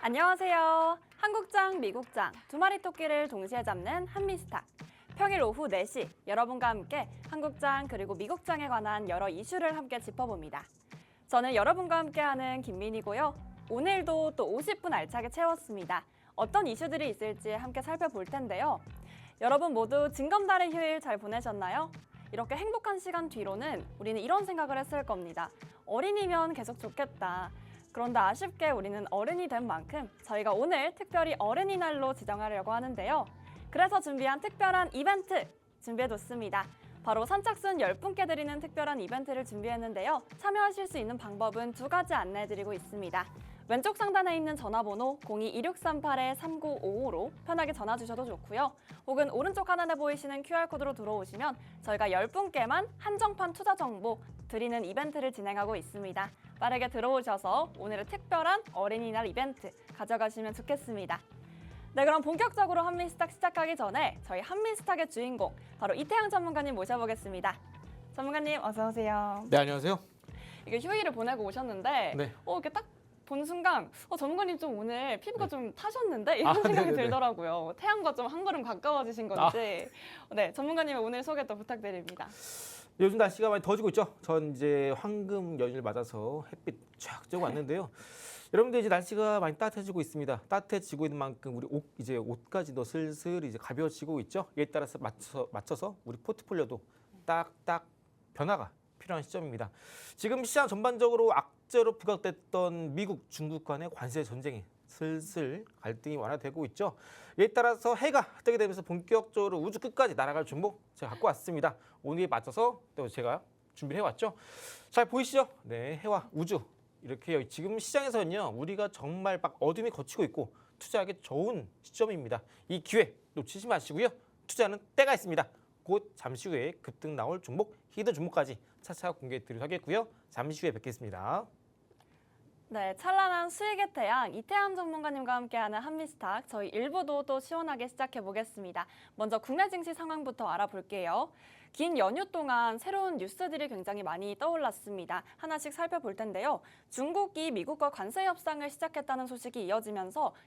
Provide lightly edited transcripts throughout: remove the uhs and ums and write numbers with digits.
안녕하세요. 한국장, 미국장 두 마리 토끼를 동시에 잡는 한미스탁. 평일 오후 4시 여러분과 함께 한국장 그리고 미국장에 관한 여러 이슈를 함께 짚어봅니다. 저는 여러분과 함께하는 김민희고요. 오늘도 또 50분 알차게 채웠습니다. 어떤 이슈들이 있을지 함께 살펴볼 텐데요. 여러분 모두 징검다리 휴일 잘 보내셨나요? 이렇게 행복한 시간 뒤로는 우리는 이런 생각을 했을 겁니다. 어린이면 계속 좋겠다. 그런데 아쉽게 우리는 어른이 된 만큼 저희가 오늘 특별히 어른이날로 지정하려고 하는데요. 그래서 준비한 특별한 이벤트 준비해뒀습니다. 바로 선착순 10분께 드리는 특별한 이벤트를 준비했는데요. 참여하실 수 있는 방법은 두 가지 안내해드리고 있습니다. 왼쪽 상단에 있는 전화번호 02-2638-3955로 편하게 전화 주셔도 좋고요. 혹은 오른쪽 하단에 보이시는 QR코드로 들어오시면 저희가 10분께만 한정판 투자 정보 드리는 이벤트를 진행하고 있습니다. 빠르게 들어오셔서 오늘의 특별한 어린이날 이벤트 가져가시면 좋겠습니다. 네, 그럼 본격적으로 한미스탁 시작하기 전에 저희 한미스탁의 주인공 바로 이태양 전문가님 모셔보겠습니다. 전문가님 어서 오세요. 네, 안녕하세요. 이게 휴일을 보내고 오셨는데 네. 이렇게 딱 본 순간 전문가님 좀 오늘 피부가 좀 타셨는데 이런 생각이 네네네. 들더라고요. 태양과 좀 한 걸음 가까워지신 건지. 네, 전문가님의 오늘 소개 또 부탁드립니다. 요즘 날씨가 많이 더워지고 있죠. 전 이제 황금 연휴를 맞아서 햇빛 쫙 쬐고 왔는데요. 여러분들 이제 날씨가 많이 따뜻해지고 있습니다. 따뜻해지고 있는 만큼 우리 옷까지도 슬슬 이제 가벼워지고 있죠. 이에 따라서 맞춰서 우리 포트폴리오도 딱딱 변화가 필요한 시점입니다. 지금 시장 전반적으로 악재로 부각됐던 미국, 중국 간의 관세 전쟁이 슬슬 갈등이 완화되고 있죠. 이에 따라서 해가 뜨게 되면서 본격적으로 우주 끝까지 날아갈 종목 제가 갖고 왔습니다. 오늘에 맞춰서 또 제가 준비를 해왔죠. 잘 보이시죠? 네, 해와 우주 이렇게 지금 시장에서는요 우리가 정말 막 어둠이 걷히고 있고 투자하기 좋은 시점입니다. 이 기회 놓치지 마시고요. 투자는 때가 있습니다. 곧 잠시 후에 급등 나올 종목, 히든 종목까지 차차 공개해 드리도록 하겠고요. 잠시 후에 뵙겠습니다. 네, 찬란한 수익의 태양 이태양 전문가님과 함께하는 한미스탁 저희 1부도 또 시원하게 시작해 보겠습니다. 먼저 국내 증시 상황부터 알아볼게요. 긴 연휴 동안 새로운 뉴스들이 굉장히 많이 떠올랐습니다. 하나씩 살펴볼 텐데요. 중국이 미국과 관세 협상을 시작했다는 소식이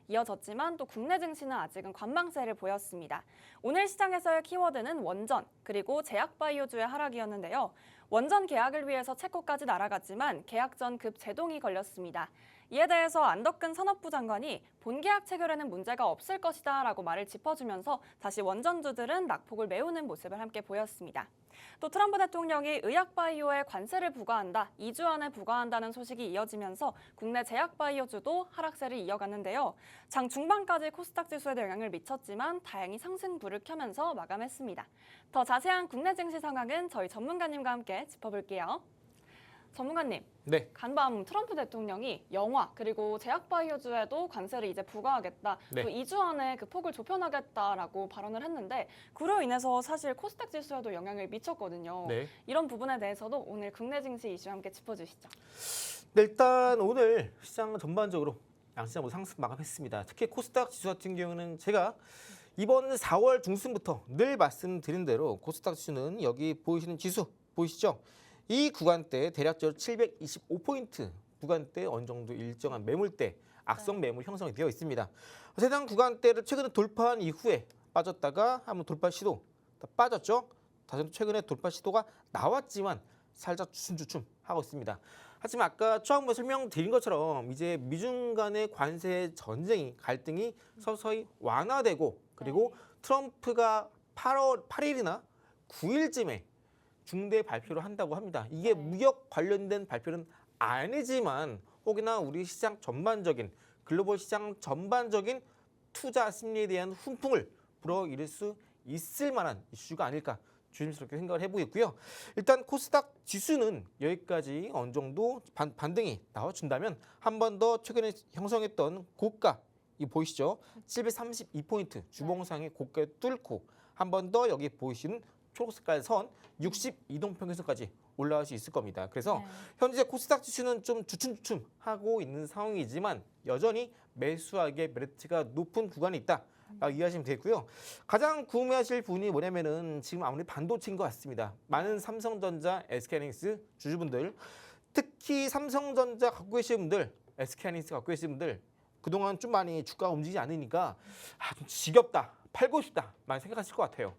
이어졌지만 또 국내 증시는 아직은 관망세를 보였습니다. 오늘 시장에서의 키워드는 원전 그리고 제약바이오주의 하락이었는데요. 원전 계약을 위해서 체코까지 날아갔지만 계약 전 급 제동이 걸렸습니다. 이에 대해서 안덕근 산업부 장관이 본계약 체결에는 문제가 없을 것이다 라고 말을 짚어주면서 다시 원전주들은 낙폭을 메우는 모습을 함께 보였습니다. 또 트럼프 대통령이 의약바이오에 관세를 부과한다, 2주 안에 부과한다는 소식이 이어지면서 국내 제약바이오주도 하락세를 이어갔는데요. 장 중반까지 코스닥 지수에도 영향을 미쳤지만 다행히 상승불을 켜면서 마감했습니다. 더 자세한 국내 증시 상황은 저희 전문가님과 함께 짚어볼게요. 전문가님, 네. 간밤 트럼프 대통령이 영화 그리고 제약바이오주에도 관세를 이제 부과하겠다, 네. 또 2주 안에 그 폭을 좁혀나겠다라고 발언을 했는데 그로 인해서 사실 코스닥 지수에도 영향을 미쳤거든요. 네. 이런 부분에 대해서도 오늘 국내 증시 이슈 함께 짚어주시죠. 네, 일단 오늘 시장 전반적으로 양시장 모두 상승 마감했습니다. 특히 코스닥 지수 같은 경우는 제가 이번 4월 중순부터 늘 말씀드린 대로 코스닥 지수는 여기 보이시는 지수 보이시죠? 이 구간대 대략적으로 725포인트 구간대 어느 정도 일정한 매물대, 악성 매물 형성이 되어 있습니다. 해당 구간대를 최근에 돌파한 이후에 빠졌다가 한번 돌파 시도 빠졌죠. 다시 최근에 돌파 시도가 나왔지만 살짝 주춤주춤 하고 있습니다. 하지만 아까 처음에 설명드린 것처럼 이제 미중 간의 관세 전쟁이 갈등이 서서히 완화되고 그리고 트럼프가 8일이나 9일쯤에 중대 발표를 한다고 합니다. 이게 무역 관련된 발표는 아니지만 혹여나 우리 시장 전반적인 글로벌 시장 전반적인 투자 심리에 대한 훈풍을 불어일으킬 수 있을 만한 이슈가 아닐까 조심스럽게 생각을 해보겠고요. 일단 코스닥 지수는 여기까지 어느 정도 반등이 나와준다면 한 번 더 최근에 형성했던 고가 이 보이시죠? 732포인트 주봉상의 고가를 뚫고 한 번 더 여기 보이시는 초록색깔 선 62동평균선까지 올라갈 수 있을 겁니다. 그래서 현재 코스닥 지수는 좀 주춤주춤하고 있는 상황이지만 여전히 매수하기에 메리트가 높은 구간이 있다. 이해하시면 되고요. 가장 궁금해하실 부분이 뭐냐면은 지금 아무래도 반도체인 것 같습니다. 많은 삼성전자, SK하이닉스 주주분들, 특히 삼성전자 갖고 계신 분들, SK하이닉스 갖고 계신 분들 그동안 좀 많이 주가가 움직이지 않으니까 좀 지겹다, 팔고 싶다 많이 생각하실 것 같아요.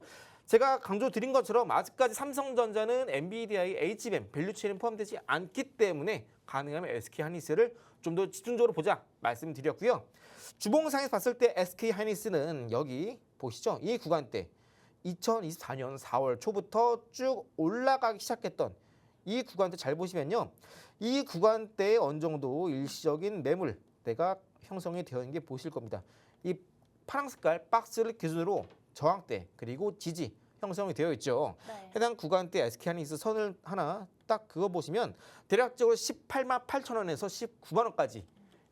제가 강조드린 것처럼 아직까지 삼성전자는 엔비디아의 HBM, 밸류체인에 포함되지 않기 때문에 가능하면 SK하이닉스를 좀 더 집중적으로 보자 말씀드렸고요. 주봉상에서 봤을 때 SK하이닉스는 여기 보시죠. 이 구간대 2024년 4월 초부터 쭉 올라가기 시작했던 이 구간대 잘 보시면요. 이 구간대에 어느 정도 일시적인 매물대가 형성이 되어 있는 게 보실 겁니다. 이 파란 색깔 박스를 기준으로 저항대 그리고 지지 형성이 되어 있죠. 네. 해당 구간대 SK하이닉스 선을 하나 딱 그거 보시면 대략적으로 18만 8천 원에서 19만 원까지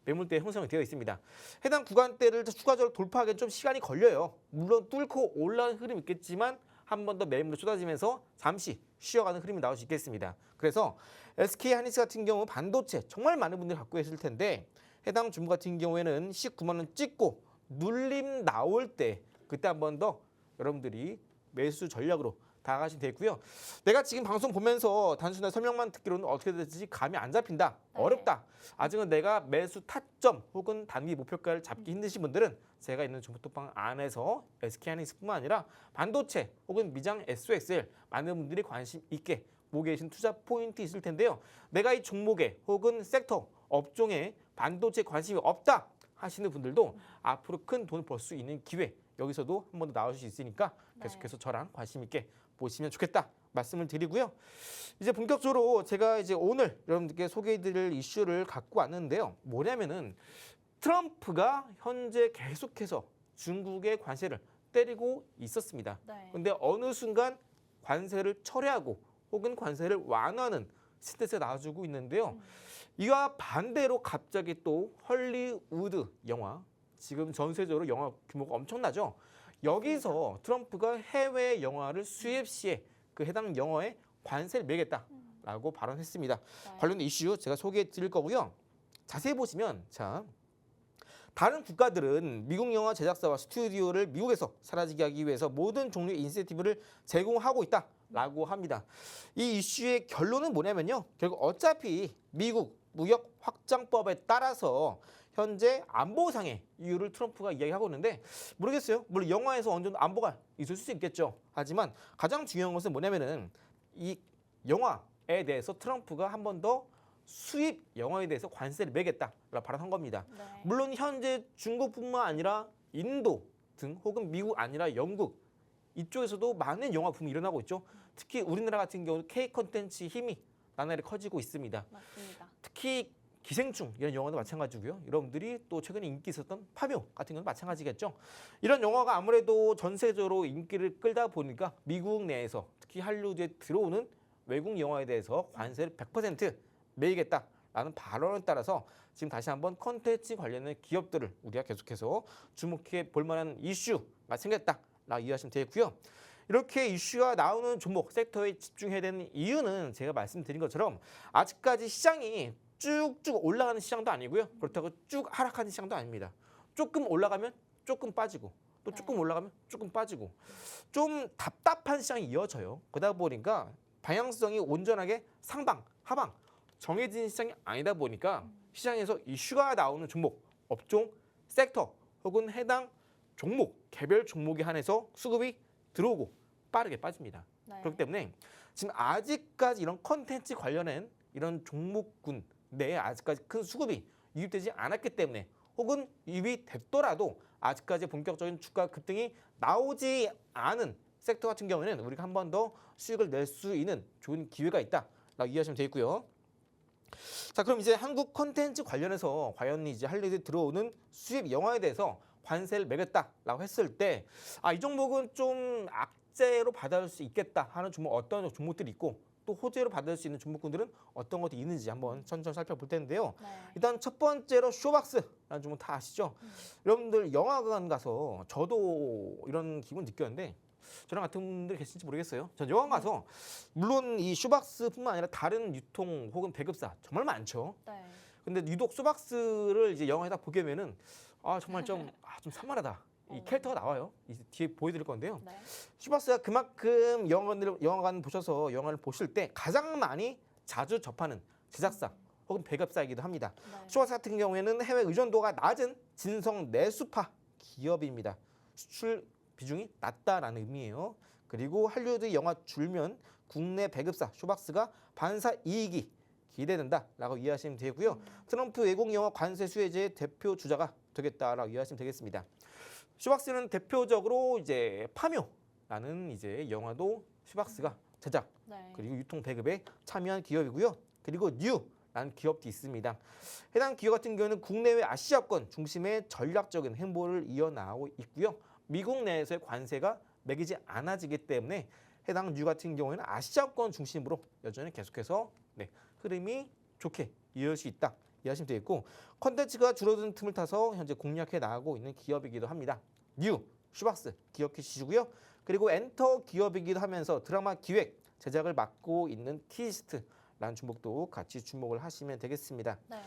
매물대 형성이 되어 있습니다. 해당 구간대를 추가적으로 돌파하기엔 좀 시간이 걸려요. 물론 뚫고 올라오는 흐름이 있겠지만 한 번 더 매물이 쏟아지면서 잠시 쉬어가는 흐름이 나올 수 있겠습니다. 그래서 SK하이닉스 같은 경우 반도체 정말 많은 분들이 갖고 계실 텐데 해당 주목 같은 경우에는 19만 원 찍고 눌림 나올 때 그때 한 번 더 여러분들이 매수 전략으로 다가가시면 되고요. 내가 지금 방송 보면서 단순한 설명만 듣기로는 어떻게 될지 감이 안 잡힌다. 네. 어렵다. 아직은 내가 매수 타점 혹은 단기 목표가를 잡기 힘드신 분들은 제가 있는 주목톡방 안에서 SK하이닉스뿐만 아니라 반도체 혹은 미장 SOXL 많은 분들이 관심 있게 보고 계신 투자 포인트 있을 텐데요. 내가 이 종목에 혹은 섹터, 업종에 반도체 관심이 없다 하시는 분들도 앞으로 큰 돈을 벌 수 있는 기회 여기서도 한 번 더 나올 수 있으니까 계속해서 저랑 관심 있게 보시면 좋겠다 말씀을 드리고요. 이제 본격적으로 제가 이제 오늘 여러분들께 소개해드릴 이슈를 갖고 왔는데요. 뭐냐면은 트럼프가 현재 계속해서 중국의 관세를 때리고 있었습니다. 네. 근데 어느 순간 관세를 철회하고 혹은 관세를 완화하는 스탠스가 나와주고 있는데요. 이와 반대로 갑자기 또 헐리우드 영화, 지금 전세적으로 영화 규모가 엄청나죠. 여기서 트럼프가 해외 영화를 수입 시에 그 해당 영화에 관세를 매겠다라고 발언했습니다. 네. 관련 이슈 제가 소개해 드릴 거고요. 자세히 보시면 자 다른 국가들은 미국 영화 제작사와 스튜디오를 미국에서 사라지게 하기 위해서 모든 종류의 인센티브를 제공하고 있다라고 합니다. 이 이슈의 결론은 뭐냐면요. 결국 어차피 미국 무역 확장법에 따라서 현재 안보상의 이유를 트럼프가 이야기하고 있는데 모르겠어요. 물론 영화에서 어느 정도 안보가 있을 수 있겠죠. 하지만 가장 중요한 것은 뭐냐면은 이 영화에 대해서 트럼프가 한 번 더 수입 영화에 대해서 관세를 매겠다라고 발언한 겁니다. 네. 물론 현재 중국뿐만 아니라 인도 등 혹은 미국 아니라 영국 이쪽에서도 많은 영화 붐이 일어나고 있죠. 특히 우리나라 같은 경우 K 콘텐츠 힘이 나날이 커지고 있습니다. 맞습니다. 특히 기생충 이런 영화도 마찬가지고요. 여러분들이 또 최근에 인기 있었던 파묘 같은 경우도 마찬가지겠죠. 이런 영화가 아무래도 전세적으로 인기를 끌다 보니까 미국 내에서 특히 할리우드에 들어오는 외국 영화에 대해서 관세를 100% 매기겠다라는 발언에 따라서 지금 다시 한번 컨텐츠 관련된 기업들을 우리가 계속해서 주목해 볼 만한 이슈가 생겼다라고 이해하시면 되겠고요. 이렇게 이슈가 나오는 종목 섹터에 집중해야 되는 이유는 제가 말씀드린 것처럼 아직까지 시장이 쭉쭉 올라가는 시장도 아니고요. 그렇다고 쭉 하락하는 시장도 아닙니다. 조금 올라가면 조금 빠지고 또 조금 올라가면 조금 빠지고 좀 답답한 시장이 이어져요. 그러다 보니까 방향성이 온전하게 상방, 하방 정해진 시장이 아니다 보니까 시장에서 이슈가 나오는 종목, 업종, 섹터 혹은 해당 종목, 개별 종목에 한해서 수급이 들어오고 빠르게 빠집니다. 네. 그렇기 때문에 지금 아직까지 이런 컨텐츠 관련된 이런 종목군 내에 아직까지 큰 수급이 유입되지 않았기 때문에 혹은 유입이 됐더라도 아직까지 본격적인 주가 급등이 나오지 않은 섹터 같은 경우에는 우리가 한 번 더 수익을 낼 수 있는 좋은 기회가 있다라고 이해하시면 되겠고요. 자, 그럼 이제 한국 콘텐츠 관련해서 과연 이제 할리우드에 들어오는 수입 영화에 대해서 관세를 매겼다라고 했을 때 이 종목은 좀 악재로 받아들일 수 있겠다 하는 종목 어떤 종목들이 있고 또 호재로 받을 수 있는 종목군들은 어떤 것들이 있는지 한번 천천히 살펴볼 텐데요. 네. 일단 첫 번째로 쇼박스라는 종목 다 아시죠? 여러분들 영화관 가서 저도 이런 기분 느꼈는데 저랑 같은 분들 계신지 모르겠어요. 전 영화관 가서 물론 이 쇼박스뿐만 아니라 다른 유통 혹은 배급사 정말 많죠. 네. 근데 유독 쇼박스를 이제 영화에다 보게 되면은 정말 좀 산만하다. 이 캐릭터가 나와요. 이 뒤에 보여드릴 건데요. 네. 슈박스가 그만큼 영화관 보셔서 영화를 보실 때 가장 많이 자주 접하는 제작사 혹은 배급사이기도 합니다. 네. 슈박스 같은 경우에는 해외 의존도가 낮은 진성 내수파 기업입니다. 수출 비중이 낮다라는 의미예요. 그리고 할리우드 영화 줄면 국내 배급사 슈박스가 반사 이익이 기대된다라고 이해하시면 되고요. 트럼프 외국 영화 관세 수혜제의 대표 주자가 되겠다라고 이해하시면 되겠습니다. 슈박스는 대표적으로 이제 파묘라는 이제 영화도 슈박스가 제작 네. 그리고 유통 배급에 참여한 기업이고요. 그리고 뉴라는 기업도 있습니다. 해당 기업 같은 경우는 국내외 아시아권 중심의 전략적인 행보를 이어나가고 있고요. 미국 내에서의 관세가 매기지 않아지기 때문에 해당 뉴 같은 경우에는 아시아권 중심으로 여전히 계속해서 흐름이 좋게 이어질 수 있다. 이해하시면 되겠고 컨텐츠가 줄어든 틈을 타서 현재 공략해 나가고 있는 기업이기도 합니다. 뉴, 슈박스 기억해 주시고요. 그리고 엔터 기업이기도 하면서 드라마 기획, 제작을 맡고 있는 키스트라는 종목도 같이 주목을 하시면 되겠습니다. 네.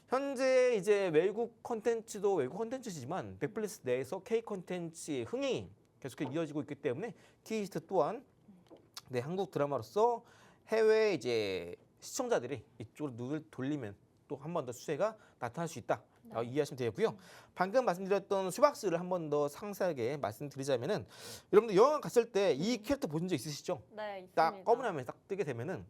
현재 이제 외국 컨텐츠도 외국 컨텐츠지만 넷플릭스 내에서 K 컨텐츠의 흥행이 계속해서 이어지고 있기 때문에 키스트 또한 한국 드라마로서 해외 이제 시청자들이 이쪽으로 눈을 돌리면 또 한 번 더 수혜가 나타날 수 있다. 이해하시면 되겠고요. 방금 말씀드렸던 슈박스를 한 번 더 상세하게 말씀드리자면은 여러분들 영화 갔을 때 이 캐릭터 보신 적 있으시죠? 네, 있습니다. 딱 검은 화면에 딱 뜨게 되면은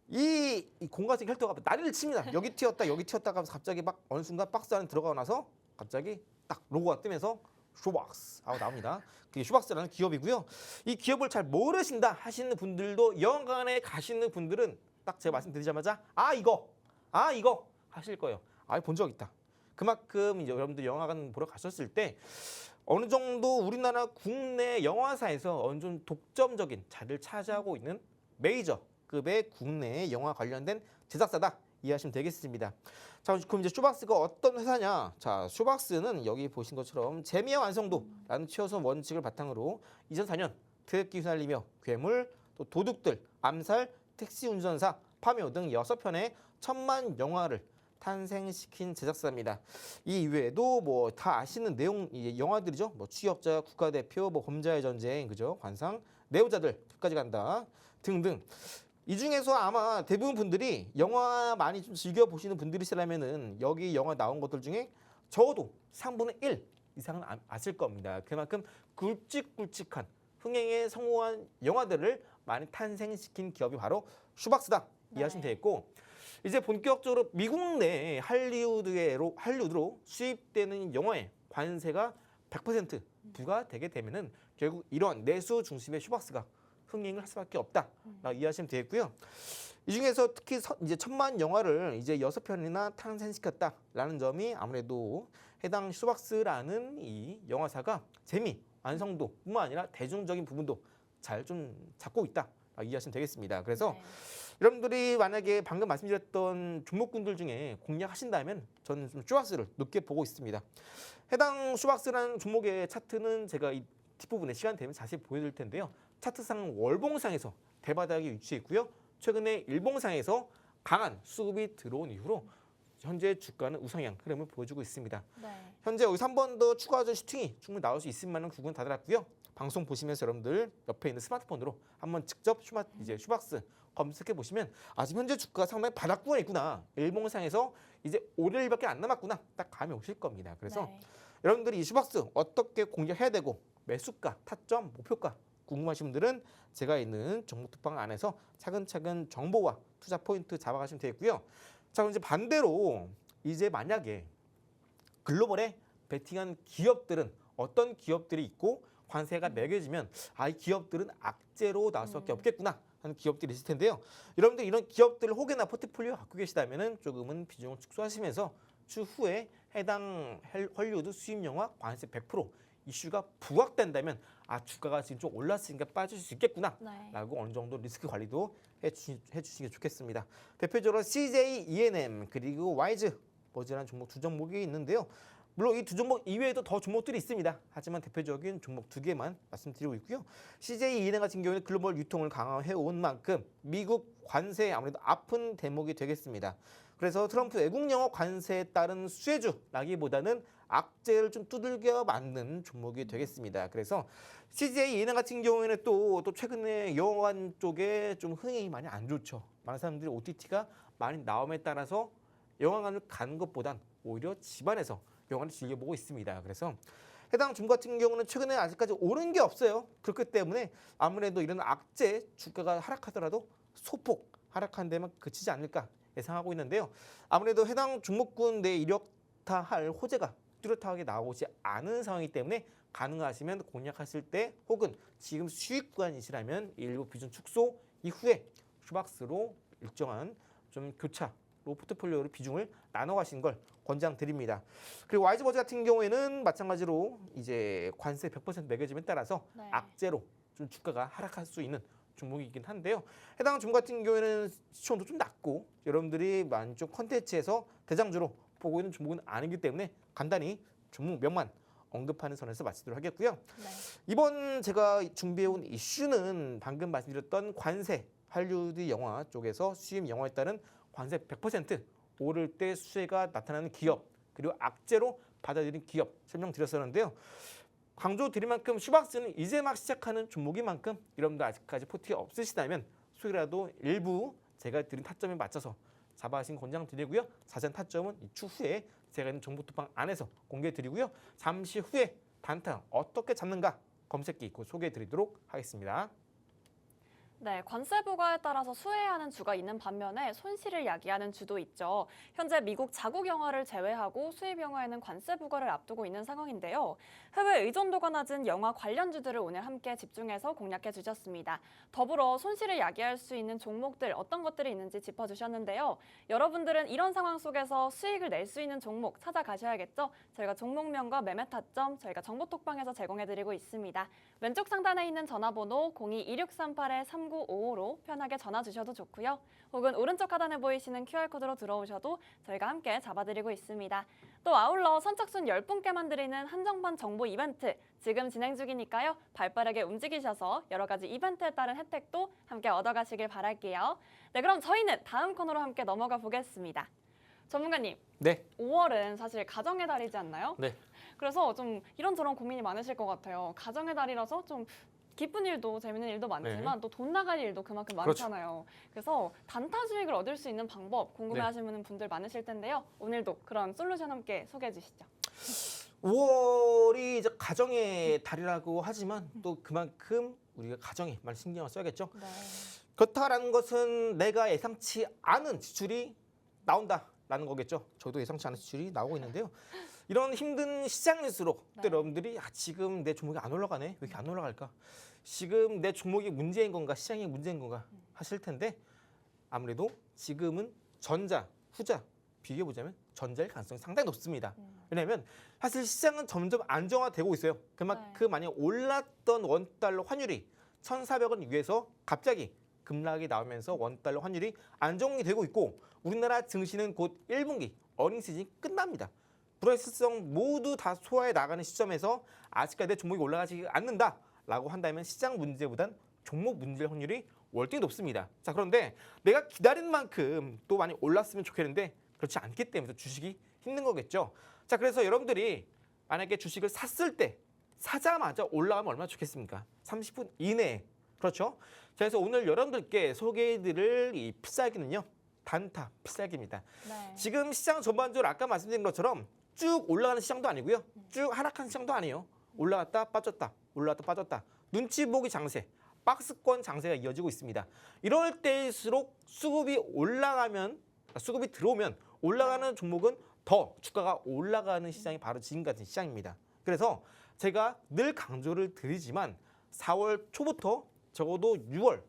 이 공 같은 캐릭터가 난리를 칩니다. 여기 튀었다 여기 튀었다가 하면서 갑자기 막 어느 순간 박스 안에 들어가고 나서 갑자기 딱 로고가 뜨면서 슈박스 하고 나옵니다. 그게 슈박스라는 기업이고요. 이 기업을 잘 모르신다 하시는 분들도 영화관에 가시는 분들은 딱 제가 말씀드리자마자 아 이거 하실 거예요. 본 적 있다. 그만큼 이제 여러분들 영화관 보러 가셨을 때 어느 정도 우리나라 국내 영화사에서 어느 정도 독점적인 자리를 차지하고 있는 메이저급의 국내 영화 관련된 제작사다 이해하시면 되겠습니다. 자, 그럼 이제 슈박스가 어떤 회사냐? 자, 슈박스는 여기 보신 것처럼 재미와 완성도라는 최우선 원칙을 바탕으로 2004년 트랙기 휘날리며 괴물, 또 도둑들, 암살, 택시 운전사, 파묘 등 6편의 천만 영화를 탄생시킨 제작사입니다. 이 이외에도 뭐 다 아시는 내용 영화들이죠. 뭐 취업자, 국가대표, 뭐 범죄의 전쟁, 그죠? 관상, 내부자들 끝까지 간다 등등. 이 중에서 아마 대부분 분들이 영화 많이 좀 즐겨 보시는 분들이시라면은 여기 영화 나온 것들 중에 적어도 3분의 1 이상은 아실 겁니다. 그만큼 굵직굵직한 흥행에 성공한 영화들을 많이 탄생시킨 기업이 바로 슈박스다. 이해하시면 되겠고 이제 본격적으로 미국 내 할리우드로 수입되는 영화의 관세가 100% 부과되게 되면은 결국 이런 내수 중심의 슈박스가 흥행을 할 수밖에 없다라고 이해하시면 되겠고요. 이 중에서 특히 이제 천만 영화를 이제 6편이나 탄생시켰다라는 점이 아무래도 해당 슈박스라는 이 영화사가 재미, 완성도뿐만 아니라 대중적인 부분도 잘 좀 잡고 있다. 이해하시면 되겠습니다. 그래서 네. 여러분들이 만약에 방금 말씀드렸던 종목군들 중에 공략하신다면 저는 좀 슈박스를 높게 보고 있습니다. 해당 슈박스라는 종목의 차트는 제가 이 뒷부분에 시간 되면 자세히 보여드릴 텐데요. 차트상 월봉상에서 대바닥에 위치해 있고요. 최근에 일봉상에서 강한 수급이 들어온 이후로 현재 주가는 우상향 흐름을 보여주고 있습니다. 네. 현재 여기서 한 번 더 추가적인 슈팅이 충분히 나올 수 있을 만한 구간 다다랐고요. 방송 보시면서 여러분들 옆에 있는 스마트폰으로 한번 직접 슈박스 검색해 보시면 지금 현재 주가가 상당히 바닥구간에 있구나. 일봉상에서 이제 오를밖에 안 남았구나. 딱 감이 오실 겁니다. 그래서 네. 여러분들이 이 슈박스 어떻게 공략해야 되고 매수가, 타점, 목표가 궁금하신 분들은 제가 있는 종목 특방 안에서 차근차근 정보와 투자 포인트 잡아가시면 되겠고요. 자, 그럼 이제 반대로 이제 만약에 글로벌에 베팅한 기업들은 어떤 기업들이 있고 관세가 매겨지면 이 기업들은 악재로 나올 수밖에 없겠구나 하는 기업들이 있을 텐데요. 여러분들 이런 기업들을 혹여나 포트폴리오 갖고 계시다면은 조금은 비중을 축소하시면서 추후에 해당 헐리우드 수입 영화 관세 100% 이슈가 부각된다면 주가가 지금 좀 올랐으니까 빠질 수 있겠구나 네. 라고 어느 정도 리스크 관리도 해주시는 게 좋겠습니다. 대표적으로 CJ ENM 그리고 와이즈 버즈라는 종목 두 종목이 있는데요. 물론 이 두 종목 이외에도 더 종목들이 있습니다. 하지만 대표적인 종목 두 개만 말씀드리고 있고요. CJ ENM 같은 경우는 글로벌 유통을 강화해온 만큼 미국 관세에 아무래도 아픈 대목이 되겠습니다. 그래서 트럼프 외국 영화 관세에 따른 수혜주라기보다는 악재를 좀 두들겨 맞는 종목이 되겠습니다. 그래서 CJ ENM 같은 경우에는 또 최근에 영화관 쪽에 좀 흥행이 많이 안 좋죠. 많은 사람들이 OTT가 많이 나옴에 따라서 영화관을 가는 것보단 오히려 집안에서 영화를 즐겨보고 있습니다. 그래서 해당 중 같은 경우는 최근에 아직까지 오른 게 없어요. 그렇기 때문에 아무래도 이런 악재 주가가 하락하더라도 소폭 하락한 데만 그치지 않을까 예상하고 있는데요. 아무래도 해당 종목군 내 이력타할 호재가 뚜렷하게 나오지 않은 상황이기 때문에 가능하시면 공략하실 때 혹은 지금 수익 구간이시라면 일부 비중 축소 이후에 슈박스로 일정한 좀 교차로 포트폴리오를 비중을 나눠 가시는 걸 권장드립니다. 그리고 와이즈버즈 같은 경우에는 마찬가지로 이제 관세 100% 매겨짐에 따라서 네. 악재로 좀 주가가 하락할 수 있는 종목이긴 한데요. 해당 종목 같은 경우에는 시총도 좀 낮고 여러분들이 만족 컨텐츠에서 대장주로 보고 있는 종목은 아니기 때문에 간단히 종목명만 언급하는 선에서 마치도록 하겠고요. 네. 이번 제가 준비해온 이슈는 방금 말씀드렸던 관세, 할리우드 영화 쪽에서 수입 영화에 따른 관세 100% 오를 때 수혜가 나타나는 기업 그리고 악재로 받아들인 기업 설명드렸었는데요. 강조드릴 만큼 슈박스는 이제 막 시작하는 종목인 만큼 여러분들 아직까지 포트에 없으시다면 수익이라도 일부 제가 드린 타점에 맞춰서 잡아하신 권장드리고요. 자세한 타점은 이 추후에 제가 있는 정보톡방 안에서 공개드리고요. 잠시 후에 단타 어떻게 잡는가 검색기 있고 소개해드리도록 하겠습니다. 네, 관세 부과에 따라서 수혜하는 주가 있는 반면에 손실을 야기하는 주도 있죠. 현재 미국 자국 영화를 제외하고 수입 영화에는 관세 부과를 앞두고 있는 상황인데요. 해외 의존도가 낮은 영화 관련주들을 오늘 함께 집중해서 공략해 주셨습니다. 더불어 손실을 야기할 수 있는 종목들 어떤 것들이 있는지 짚어주셨는데요. 여러분들은 이런 상황 속에서 수익을 낼 수 있는 종목 찾아가셔야겠죠. 저희가 종목명과 매매 타점 저희가 정보톡방에서 제공해드리고 있습니다. 왼쪽 상단에 있는 전화번호 02-2638-3955로 편하게 전화 주셔도 좋고요. 혹은 오른쪽 하단에 보이시는 QR코드로 들어오셔도 저희가 함께 잡아드리고 있습니다. 또 아울러 선착순 10분께만 드리는 한정판 정보 이벤트 지금 진행 중이니까요. 발빠르게 움직이셔서 여러 가지 이벤트에 따른 혜택도 함께 얻어가시길 바랄게요. 네, 그럼 저희는 다음 코너로 함께 넘어가 보겠습니다. 전문가님, 네. 5월은 사실 가정의 달이지 않나요? 네. 그래서 좀 이런저런 고민이 많으실 것 같아요. 가정의 달이라서 좀 기쁜 일도 재밌는 일도 많지만 또 돈 나갈 일도 그만큼 그렇죠. 많잖아요. 그래서 단타 수익을 얻을 수 있는 방법 궁금해하시는 분들 많으실 텐데요. 오늘도 그런 솔루션 함께 소개해 주시죠. 5월이 이제 가정의 달이라고 하지만 또 그만큼 우리가 가정에 많이 신경을 써야겠죠. 네. 그렇다라는 것은 내가 예상치 않은 지출이 나온다라는 거겠죠. 저도 예상치 않은 지출이 나오고 있는데요. 이런 힘든 시장일수록 네. 또 여러분들이 지금 내 종목이 안 올라가네. 왜 이렇게 안 올라갈까? 지금 내 종목이 문제인 건가? 시장이 문제인 건가? 하실 텐데 아무래도 지금은 전자, 후자 비교해보자면 전자일 가능성이 상당히 높습니다. 왜냐하면 사실 시장은 점점 안정화되고 있어요. 그만큼 많이 올랐던 원달러 환율이 1,400원 위에서 갑자기 급락이 나오면서 원달러 환율이 안정이 되고 있고 우리나라 증시는 곧 1분기 어닝 시즌이 끝납니다. 불확실성 모두 다 소화해 나가는 시점에서 아직까지 내 종목이 올라가지 않는다라고 한다면 시장 문제보단 종목 문제일 확률이 월등히 높습니다. 자, 그런데 내가 기다린 만큼 또 많이 올랐으면 좋겠는데 그렇지 않기 때문에 주식이 힘든 거겠죠. 자, 그래서 여러분들이 만약에 주식을 샀을 때 사자마자 올라가면 얼마나 좋겠습니까? 30분 이내에. 그렇죠? 자, 그래서 오늘 여러분들께 소개해드릴 이 필살기는요. 단타 필살기입니다. 네. 지금 시장 전반적으로 아까 말씀드린 것처럼 쭉 올라가는 시장도 아니고요. 쭉 하락하는 시장도 아니에요. 올라갔다 빠졌다. 올라갔다 빠졌다. 눈치 보기 장세. 박스권 장세가 이어지고 있습니다. 이럴 때일수록 수급이 들어오면 올라가는 종목은 더 주가가 올라가는 시장이 바로 지금 같은 시장입니다. 그래서 제가 늘 강조를 드리지만 4월 초부터 적어도 6월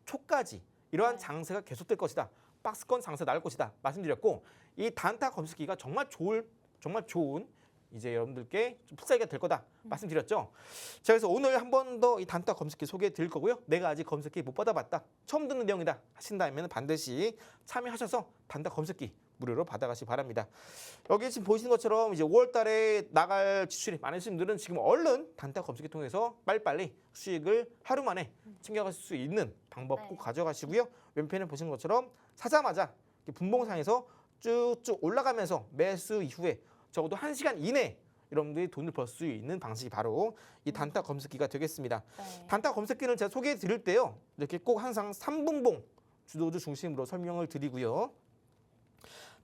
초까지 이러한 장세가 계속될 것이다. 박스권 장세 나올 것이다. 말씀드렸고 이 단타 검색기가 정말 좋은 이제 여러분들께 좀 필살기가 될 거다 말씀드렸죠. 자, 그래서 오늘 한 번 더 이 단타 검색기 소개해 드릴 거고요. 내가 아직 검색기 못 받아봤다. 처음 듣는 내용이다 하신다면 반드시 참여하셔서 단타 검색기 무료로 받아가시기 바랍니다. 여기 지금 보시는 것처럼 이제 5월 달에 나갈 지출이 많으신 분들은 지금 얼른 단타 검색기 통해서 빨리빨리 수익을 하루 만에 챙겨가실 수 있는 방법 꼭 가져가시고요. 왼편에 보시는 것처럼 사자마자 분봉상에서 쭉쭉 올라가면서 매수 이후에 적어도 1시간 이내 여러분들이 돈을 벌 수 있는 방식이 바로 이 단타 검색기가 되겠습니다. 네. 단타 검색기는 제가 소개해 드릴 때요. 이렇게 꼭 항상 3분봉 주도주 중심으로 설명을 드리고요.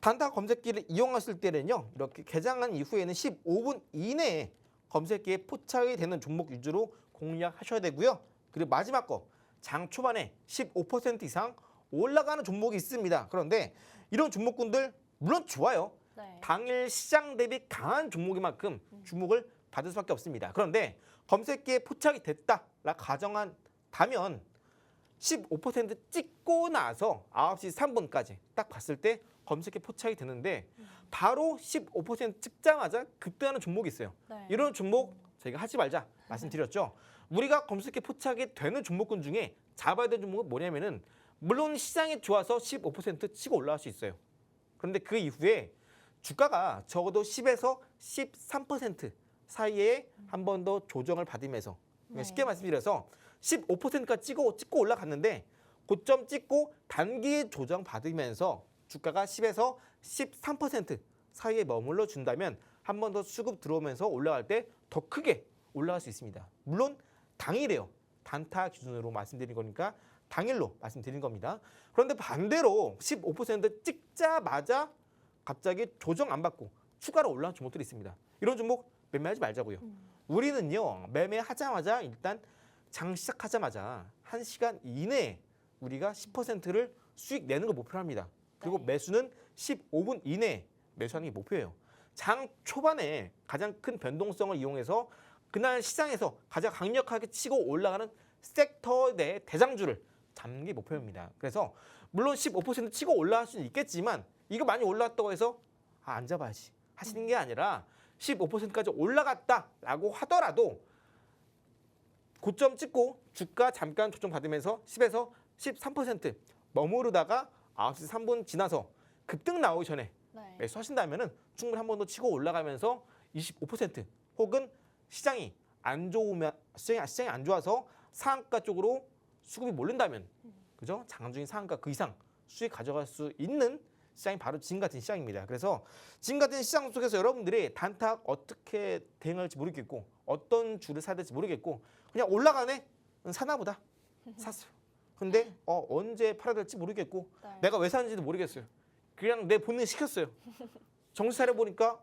단타 검색기를 이용하실 때는요. 이렇게 개장한 이후에는 15분 이내에 검색기에 포착이 되는 종목 위주로 공략하셔야 되고요. 그리고 마지막 거, 장 초반에 15% 이상 올라가는 종목이 있습니다. 그런데 이런 종목군들 물론 좋아요. 네. 당일 시장 대비 강한 종목인 만큼 주목을 받을 수밖에 없습니다. 그런데 검색기에 포착이 됐다라 가정한다면 15% 찍고 나서 9시 3분까지 딱 봤을 때 검색기에 포착이 되는데 바로 15% 찍자마자 급등하는 종목이 있어요. 네. 이런 종목 저희가 하지 말자 말씀드렸죠. 우리가 검색기에 포착이 되는 종목군 중에 잡아야 되는 종목은 뭐냐면은 물론 시장이 좋아서 15% 치고 올라갈 수 있어요. 그런데 그 이후에 주가가 적어도 10에서 13% 사이에 한 번 더 조정을 받으면서 네. 쉽게 말씀드려서 15%까지 찍고 올라갔는데 고점 찍고 단기 조정 받으면서 주가가 10에서 13% 사이에 머물러 준다면 한 번 더 수급 들어오면서 올라갈 때 더 크게 올라갈 수 있습니다. 물론 당일이에요. 단타 기준으로 말씀드린 거니까 당일로 말씀드린 겁니다. 그런데 반대로 15% 찍자마자 갑자기 조정 안 받고 추가로 올라온 종목들이 있습니다. 이런 종목 매매하지 말자고요. 우리는요. 매매하자마자 일단 장 시작하자마자 1시간 이내에 우리가 10%를 수익 내는 걸 목표로 합니다. 그리고 네. 매수는 15분 이내에 매수하는 게 목표예요. 장 초반에 가장 큰 변동성을 이용해서 그날 시장에서 가장 강력하게 치고 올라가는 섹터 내 대장주를 잡는 게 목표입니다. 그래서 물론 15% 치고 올라갈 수는 있겠지만 이거 많이 올라왔다고 해서 안 잡아야지 하시는 게 아니라 15%까지 올라갔다라고 하더라도 고점 찍고 주가 잠깐 조정 받으면서 10에서 13% 머무르다가 9시 3분 지나서 급등 나오기 전에 네. 매수하신다면은 충분히 한 번 더 치고 올라가면서 25% 혹은 시장이 안 좋으면 시장이 안 좋아서 상한가 쪽으로 수급이 몰린다면 그죠? 장중인 상한가 그 이상 수익 가져갈 수 있는 시장이 바로 지금 같은 시장입니다. 그래서 지금 같은 시장 속에서 여러분들이 단타 어떻게 대응할지 모르겠고 어떤 주를 사야 될지 모르겠고 그냥 올라가네? 사나보다 샀어요. 근데 언제 팔아야 될지 모르겠고 네. 내가 왜 사는지도 모르겠어요. 그냥 내 본능 시켰어요. 정신 차려 보니까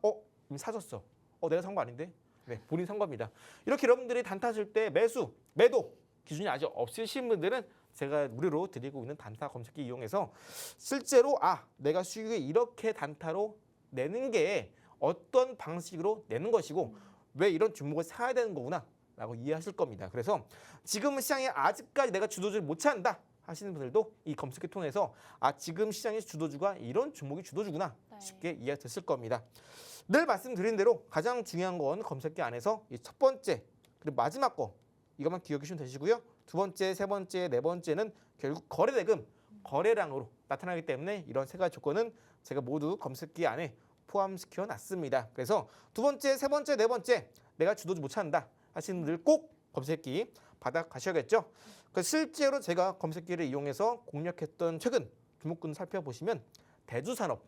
이미 사졌어. 내가 산 거 아닌데? 네, 본인 산 겁니다. 이렇게 여러분들이 단타 하실 때 매수, 매도 기준이 아직 없으신 분들은 제가 무료로 드리고 있는 단타 검색기 이용해서 실제로 내가 수익을 이렇게 단타로 내는 게 어떤 방식으로 내는 것이고 왜 이런 종목을 사야 되는 거구나 라고 이해하실 겁니다. 그래서 지금 시장에 아직까지 내가 주도주를 못 찾는다 하시는 분들도 이 검색기 통해서 지금 시장의 주도주가 이런 종목이 주도주구나 네. 쉽게 이해되실 겁니다. 늘 말씀드린 대로 가장 중요한 건 검색기 안에서 이 첫 번째 그리고 마지막 거 이것만 기억해 주시면 되시고요. 두 번째, 세 번째, 네 번째는 결국 거래대금, 거래량으로 나타나기 때문에 이런 세 가지 조건은 제가 모두 검색기 안에 포함시켜 놨습니다. 그래서 두 번째, 세 번째, 네 번째 내가 주도주 못 찾는다 하시는 분들 꼭 검색기 받아 가셔야겠죠. 실제로 제가 검색기를 이용해서 공략했던 최근 종목군 살펴보시면 대주산업,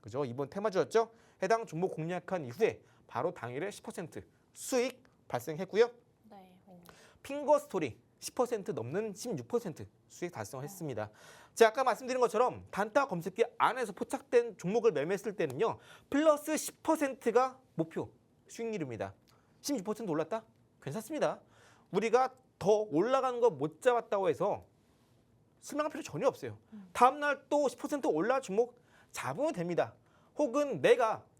그죠? 이번 테마주였죠. 해당 종목 공략한 이후에 바로 당일에 10% 수익 발생했고요. 네. 오. 핑거스토리 10% 넘는 16% 수익 달성했습니다. 제가 아까 말씀드린 것처럼 단타 검색기 안에서 포착된 종목을 매매했을 때는요. 플러스 10%가 목표 수익률입니다. 16% 올랐다? 괜찮습니다. 우리가 더 올라가는 거 못 잡았다고 해서 실망할 필요 전혀 없어요. 다음날 또 10% 올라 종목 잡으면 됩니다. 혹은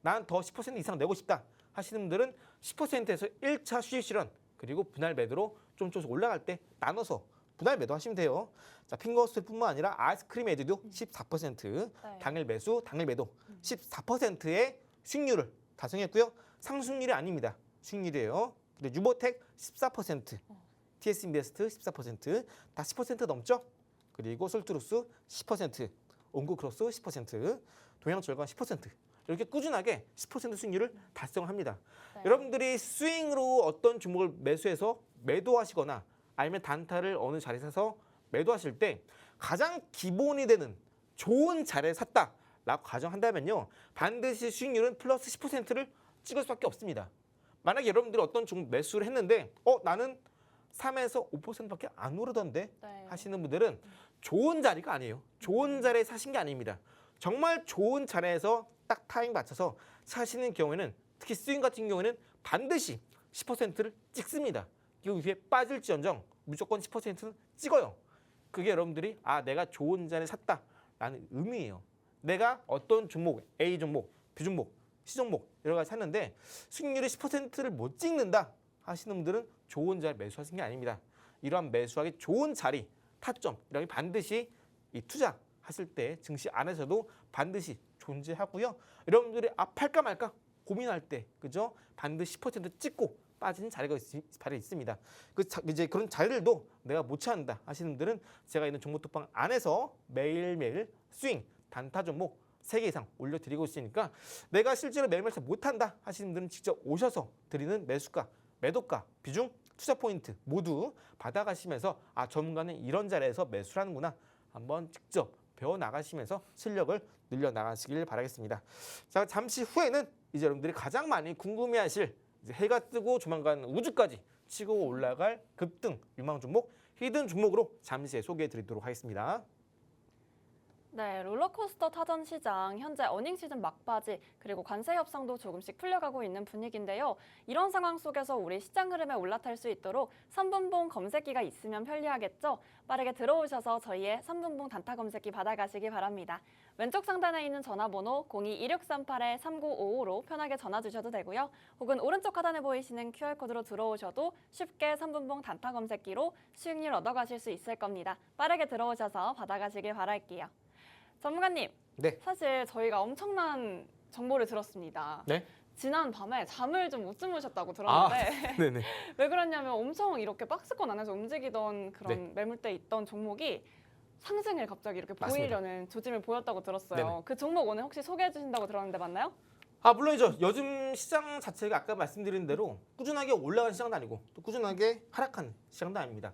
난 더 10% 이상 내고 싶다 하시는 분들은 10%에서 1차 수익 실현 그리고 분할 매도로 좀 올라갈 때 나눠서 분할 매도 하시면 돼요. 자, 핑거스토리뿐만 아니라 아이스크림 에듀도 14% 네. 당일 매수, 당일 매도 14%의 수익률을 달성했고요. 상승률이 아닙니다. 수익률이에요. 그리고 유보텍 14%, TS 인베스트 14%, 다 10% 넘죠? 그리고 솔트루스 10%, 온구크로스 10%, 동양절간 10% 이렇게 꾸준하게 10% 수익률을 달성합니다. 네. 여러분들이 스윙으로 어떤 종목을 매수해서 매도하시거나 아니면 단타를 어느 자리에 사서 매도하실 때 가장 기본이 되는 좋은 자리에 샀다라고 가정한다면요. 반드시 수익률은 플러스 10%를 찍을 수밖에 없습니다. 만약에 여러분들이 어떤 종목 매수를 했는데 나는 3에서 5%밖에 안 오르던데 네. 하시는 분들은 좋은 자리가 아니에요. 좋은 자리에 사신 게 아닙니다. 정말 좋은 자리에서 딱 타임 맞춰서 사시는 경우에는 특히 스윙 같은 경우에는 반드시 10%를 찍습니다. 그 위에 빠질지언정 무조건 10%는 찍어요. 그게 여러분들이 내가 좋은 자리에 샀다라는 의미예요. 내가 어떤 종목, A 종목, B 종목, C 종목 여러 가지 샀는데 수익률이 10%를 못 찍는다 하시는 분들은 좋은 자리 매수하신 게 아닙니다. 이러한 매수하기 좋은 자리, 타점 이런 게 반드시 이 투자하실 때 증시 안에서도 반드시 존재하고요. 여러분들이 팔까 말까 고민할 때 그죠? 반드시 10% 찍고 빠지는 자리가 있습니다. 이제 그런 자리들도 내가 못 찾는다 하시는 분들은 제가 있는 종목톡방 안에서 매일매일 스윙 단타 종목 3개 이상 올려드리고 있으니까 내가 실제로 매일매일 못한다 하시는 분들은 직접 오셔서 드리는 매수가, 매도가, 비중, 투자 포인트 모두 받아가시면서 전문가는 이런 자리에서 매수를 하는구나 한번 직접 배워나가시면서 실력을 늘려나가시길 바라겠습니다. 자, 잠시 후에는 이제 여러분들이 가장 많이 궁금해하실 이제 해가 뜨고 조만간 우주까지 치고 올라갈 급등 유망 종목, 히든 종목으로 잠시 소개해드리도록 하겠습니다. 네, 롤러코스터 타전 시장, 현재 어닝 시즌 막바지, 그리고 관세 협상도 조금씩 풀려가고 있는 분위기인데요. 이런 상황 속에서 우리 시장 흐름에 올라탈 수 있도록 3분봉 검색기가 있으면 편리하겠죠? 빠르게 들어오셔서 저희의 3분봉 단타 검색기 받아가시기 바랍니다. 왼쪽 상단에 있는 전화번호 02-2638-3955로 편하게 전화 주셔도 되고요. 혹은 오른쪽 하단에 보이시는 QR코드로 들어오셔도 쉽게 3분봉 단타 검색기로 수익률 얻어가실 수 있을 겁니다. 빠르게 들어오셔서 받아가시길 바랄게요. 전문가님, 네. 사실 저희가 엄청난 정보를 들었습니다. 네. 지난 밤에 잠을 좀 못 주무셨다고 들었는데 네네. 왜 그러냐면 엄청 이렇게 박스권 안에서 움직이던 그런 네. 매물대 있던 종목이 상승을 갑자기 이렇게 맞습니다. 보이려는 조짐을 보였다고 들었어요. 네네. 그 종목 오늘 혹시 소개해 주신다고 들었는데 맞나요? 물론이죠. 요즘 시장 자체가 아까 말씀드린 대로 꾸준하게 올라가는 시장도 아니고 또 꾸준하게 하락하는 시장도 아닙니다.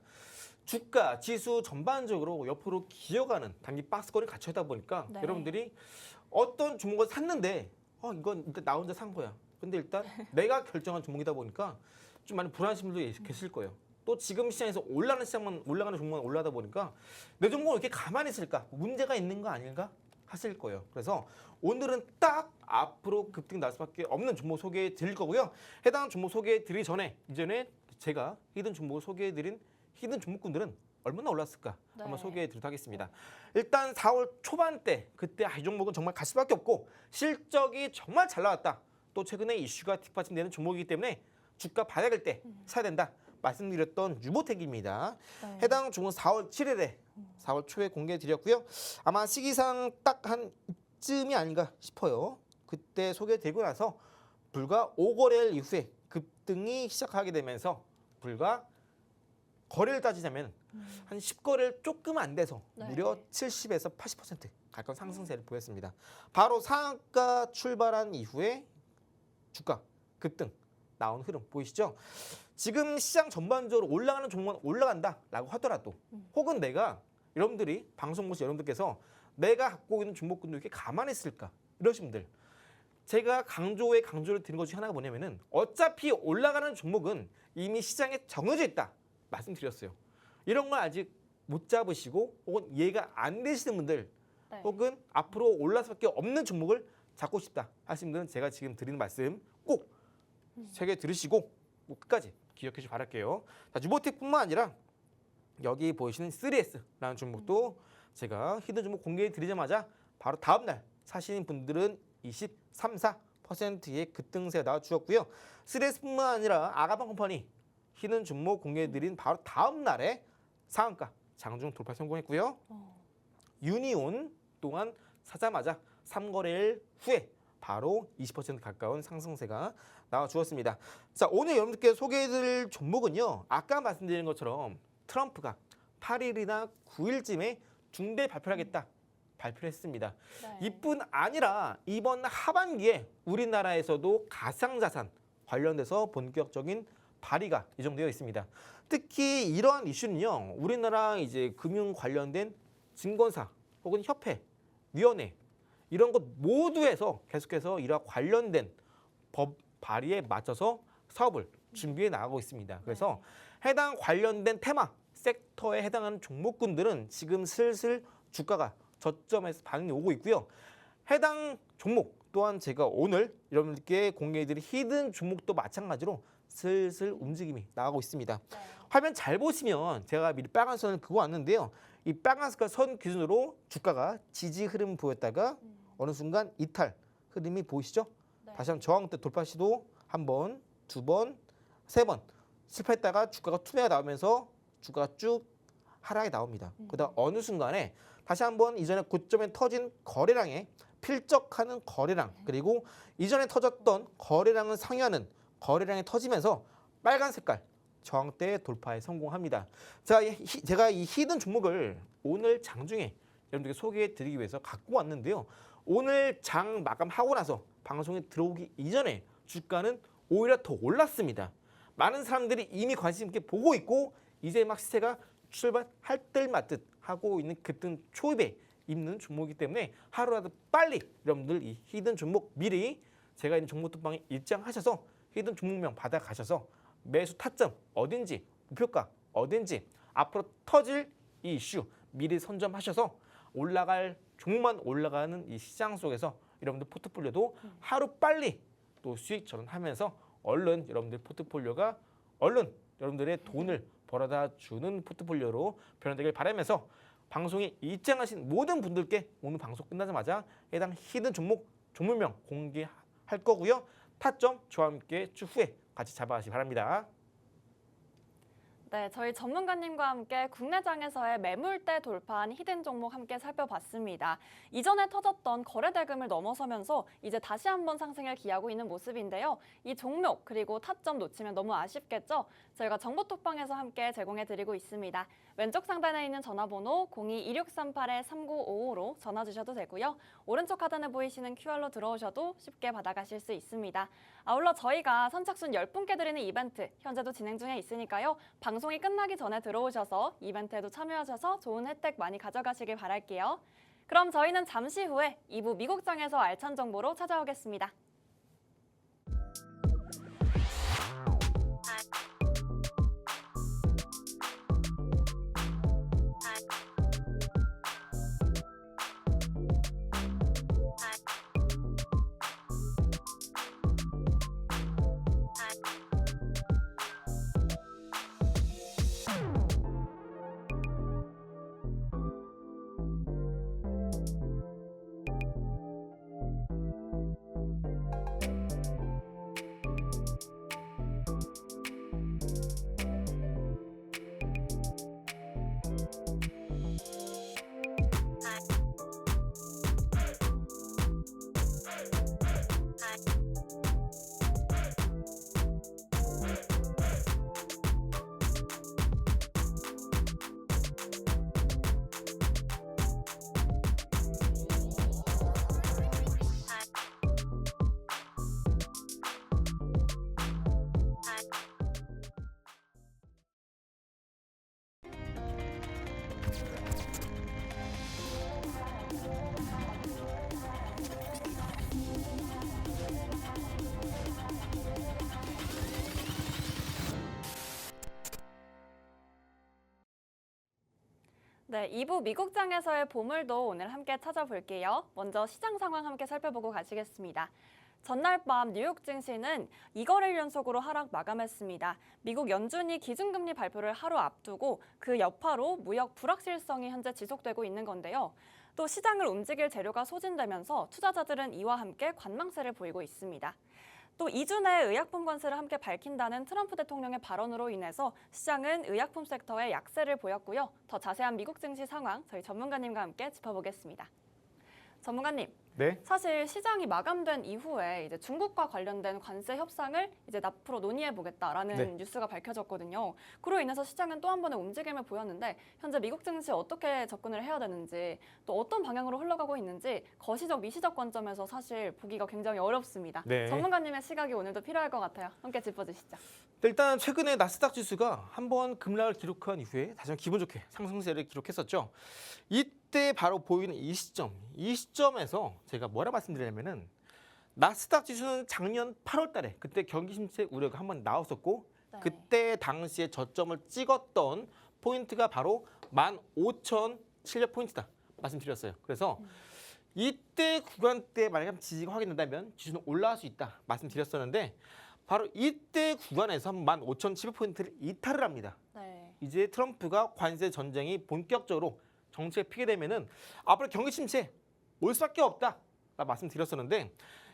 주가, 지수 전반적으로 옆으로 기어가는 단기 박스권이 갇혀있다 보니까 네. 여러분들이 어떤 종목을 샀는데 이건 일단 나 혼자 산 거야. 근데 일단 내가 결정한 종목이다 보니까 좀 많이 불안하신 분들이 계실 거예요. 또 지금 시장에서 올라가는 종목만 올라가다 보니까 내 종목은 이렇게 가만히 있을까? 문제가 있는 거 아닌가? 하실 거예요. 그래서 오늘은 딱 앞으로 급등 날 수밖에 없는 종목 소개해 드릴 거고요. 해당 종목 소개해 드리기 전에 이전에 제가 히든 종목을 소개해 드린 히든 종목군들은 얼마나 올랐을까 네. 한번 소개해 드리도록 하겠습니다. 일단 4월 초반 때 그때 이 종목은 정말 갈 수밖에 없고 실적이 정말 잘 나왔다. 또 최근에 이슈가 뒷받침되는 종목이기 때문에 주가 바닥일 때 사야 된다. 말씀드렸던 유보텍입니다. 네. 해당 종목은 4월 7일에 4월 초에 공개해 드렸고요. 아마 시기상 딱 한 이쯤이 아닌가 싶어요. 그때 소개해 드리고 나서 불과 5거래일 이후에 급등이 시작하게 되면서 불과 거래를 따지자면 한 10거래일 조금 안 돼서 네. 무려 70에서 80% 가까운 상승세를 보였습니다. 바로 상한가 출발한 이후에 주가 급등 나온 흐름 보이시죠? 지금 시장 전반적으로 올라가는 종목은 올라간다라고 하더라도 혹은 내가 여러분들이 방송 보시 여러분들께서 내가 갖고 있는 종목군도 이렇게 가만히 있을까 이러신 분들 제가 강조를 드린 것 중에 하나가 뭐냐면은 어차피 올라가는 종목은 이미 시장에 정해져 있다 말씀드렸어요. 이런 걸 아직 못 잡으시고 혹은 이해가 안 되시는 분들 네. 혹은 앞으로 올라갈 수밖에 없는 종목을 잡고 싶다 하시는 분들은 제가 지금 드리는 말씀 꼭 새겨 들으시고 꼭 끝까지 기억해 주시기 바랄게요. 자, 유보텍뿐만 아니라 여기 보이시는 3S라는 종목도 제가 히든 종목 공개해 드리자마자 바로 다음날 사시는 분들은 23, 4%의 급등세가 나와주었고요. 3S뿐만 아니라 아가방 컴퍼니 히든 종목 공개해 드린 바로 다음 날에 상한가 장중 돌파 성공했고요. 유니온 또한 사자마자 3거래일 후에 바로 20% 가까운 상승세가 나와주었습니다. 자, 오늘 여러분들께 소개해드릴 종목은요. 아까 말씀드린 것처럼 트럼프가 8일이나 9일쯤에 중대 발표를 하겠다 발표를 했습니다. 네. 이뿐 아니라 이번 하반기에 우리나라에서도 가상자산 관련돼서 본격적인 발의가 예정되어 있습니다. 특히 이러한 이슈는요. 우리나라 이제 금융 관련된 증권사 혹은 협회, 위원회 이런 것 모두에서 계속해서 이와 관련된 법 발의에 맞춰서 사업을 준비해 나가고 있습니다. 그래서 해당 관련된 테마 섹터에 해당하는 종목군들은 지금 슬슬 주가가 저점에서 반응이 오고 있고요. 해당 종목 또한 제가 오늘 여러분들께 공개해드릴 히든 종목도 마찬가지로 슬슬 움직임이 나가고 있습니다. 네. 화면 잘 보시면 제가 미리 빨간 선을 그어왔는데요. 이 빨간 색깔 선 기준으로 주가가 지지 흐름 보였다가 어느 순간 이탈 흐름이 보이시죠? 네. 다시 한번 저항대 돌파 시도 한 번, 두 번, 세 번 실패했다가 주가가 투매가 나오면서 주가가 쭉 하락이 나옵니다. 그러다 어느 순간에 다시 한번 이전에 고점에 터진 거래량에 필적하는 거래량 그리고 이전에 터졌던 거래량을 상회하는 거래량이 터지면서 빨간 색깔 저항대 돌파에 성공합니다. 제가 이 히든 종목을 오늘 장중에 여러분들께 소개해 드리기 위해서 갖고 왔는데요. 오늘 장 마감하고 나서 방송에 들어오기 이전에 주가는 오히려 더 올랐습니다. 많은 사람들이 이미 관심 있게 보고 있고 이제 막 시세가 출발할 듯 말 듯 하고 있는 급등 초입에 있는 종목이기 때문에 하루라도 빨리 여러분들 이 히든 종목 미리 제가 있는 종목 톡방에 입장하셔서 히든 종목명 받아가셔서 매수 타점 어딘지 목표가 어딘지 앞으로 터질 이 이슈 미리 선점하셔서 올라갈 종목만 올라가는 이 시장 속에서 여러분들 포트폴리오도 하루 빨리 또 수익 전환하면서 얼른 여러분들 포트폴리오가 얼른 여러분들의 돈을 벌어다 주는 포트폴리오로 변화되길 바라면서 방송에 입장하신 모든 분들께 오늘 방송 끝나자마자 해당 히든 종목 종목명 공개할 거고요. 타점 저와 함께 추후에 같이 잡아가시기 바랍니다. 네, 저희 전문가님과 함께 국내장에서의 매물대 돌파한 히든 종목 함께 살펴봤습니다. 이전에 터졌던 거래대금을 넘어서면서 이제 다시 한번 상승을 기하고 있는 모습인데요. 이 종목 그리고 타점 놓치면 너무 아쉽겠죠? 저희가 정보톡방에서 함께 제공해드리고 있습니다. 왼쪽 상단에 있는 전화번호 02-2638-3955로 전화 주셔도 되고요. 오른쪽 하단에 보이시는 QR로 들어오셔도 쉽게 받아가실 수 있습니다. 아울러 저희가 선착순 10분께 드리는 이벤트 현재도 진행 중에 있으니까요. 방송이 끝나기 전에 들어오셔서 이벤트에도 참여하셔서 좋은 혜택 많이 가져가시길 바랄게요. 그럼 저희는 잠시 후에 2부 미국장에서 알찬 정보로 찾아오겠습니다. 네, 2부 미국장에서의 보물도 오늘 함께 찾아볼게요. 먼저 시장 상황 함께 살펴보고 가시겠습니다. 전날 밤 뉴욕 증시는 2거래일 연속으로 하락 마감했습니다. 미국 연준이 기준금리 발표를 하루 앞두고 그 여파로 무역 불확실성이 현재 지속되고 있는 건데요. 또 시장을 움직일 재료가 소진되면서 투자자들은 이와 함께 관망세를 보이고 있습니다. 또 2주 내에 의약품 관세를 함께 밝힌다는 트럼프 대통령의 발언으로 인해서 시장은 의약품 섹터에 약세를 보였고요. 더 자세한 미국 증시 상황 저희 전문가님과 함께 짚어보겠습니다. 전문가님, 네. 사실 시장이 마감된 이후에 이제 중국과 관련된 관세 협상을 이제 앞으로 논의해보겠다라는 네. 뉴스가 밝혀졌거든요. 그로 인해서 시장은 또 한 번의 움직임을 보였는데 현재 미국 증시 어떻게 접근을 해야 되는지 또 어떤 방향으로 흘러가고 있는지 거시적 미시적 관점에서 사실 보기가 굉장히 어렵습니다. 네. 전문가님의 시각이 오늘도 필요할 것 같아요. 함께 짚어주시죠. 일단 최근에 나스닥 지수가 한번 급락을 기록한 이후에 다시 한번 기분 좋게 상승세를 기록했었죠. 이때 바로 보이는 이 시점에서 제가 뭐라 말씀드리냐면은 나스닥 지수는 작년 8월 달에 그때 경기 침체 우려가 한번 나왔었고 네. 그때 당시에 저점을 찍었던 포인트가 바로 15,700포인트다 말씀드렸어요. 그래서 이때 구간대 만약 지지가 확인된다면 지수는 올라갈 수 있다 말씀드렸었는데 바로 이때 구간에서 15,700포인트를 이탈을 합니다. 네. 이제 트럼프가 관세 전쟁이 본격적으로 정치에 피게 되면은 앞으로 경기 침체 올 수밖에 없다 말씀드렸었는데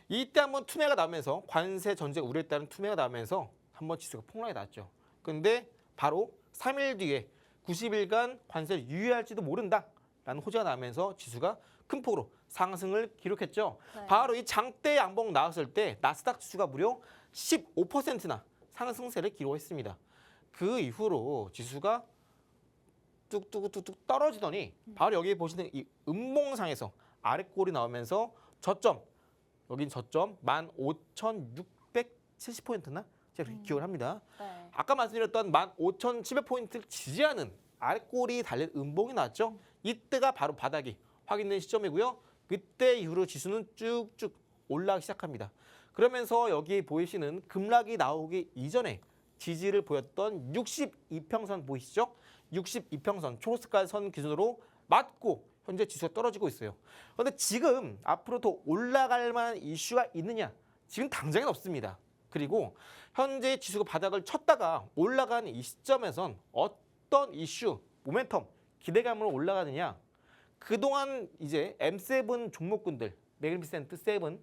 이때 한번 투매가 나오면서 관세 전쟁 우려에 따른 투매가 나오면서 한번 지수가 폭락이 났죠. 근데 바로 3일 뒤에 90일간 관세를 유예할지도 모른다라는 호재가 나오면서 지수가 큰 폭으로 상승을 기록했죠. 네. 바로 이 장대 양봉 나왔을 때 나스닥 지수가 무려 15%나 상승세를 기록했습니다. 그 이후로 지수가 뚝뚝뚝뚝 떨어지더니 바로 여기 보시는 이 음봉상에서 아랫골이 나오면서 저점, 여긴 저점 15,670포인트나 제가 그렇게 기억을 합니다. 네. 아까 말씀드렸던 15,700포인트를 지지하는 아랫골이 달린 음봉이 나왔죠. 이때가 바로 바닥이 확인된 시점이고요. 그때 이후로 지수는 쭉쭉 올라가기 시작합니다. 그러면서 여기 보이시는 급락이 나오기 이전에 지지를 보였던 62평선 보이시죠? 62평선 초록색깔 선 기준으로 맞고 현재 지수가 떨어지고 있어요. 그런데 지금 앞으로 더 올라갈 만한 이슈가 있느냐? 지금 당장은 없습니다. 그리고 현재 지수가 바닥을 쳤다가 올라가는 이 시점에선 어떤 이슈, 모멘텀, 기대감으로 올라가느냐? 그동안 이제 M7 종목군들, 매그니피센트 7,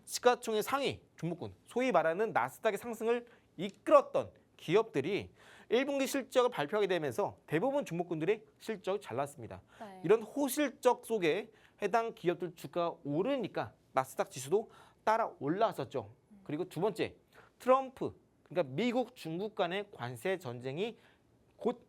시가총액 상위 종목군, 소위 말하는 나스닥의 상승을 이끌었던 기업들이 1분기 실적을 발표하게 되면서 대부분 종목군들의 실적이 잘 났습니다. 네. 이런 호실적 속에 해당 기업들 주가가 오르니까 나스닥 지수도 따라 올라왔었죠. 그리고 두 번째, 트럼프, 그러니까 미국, 중국 간의 관세 전쟁이 곧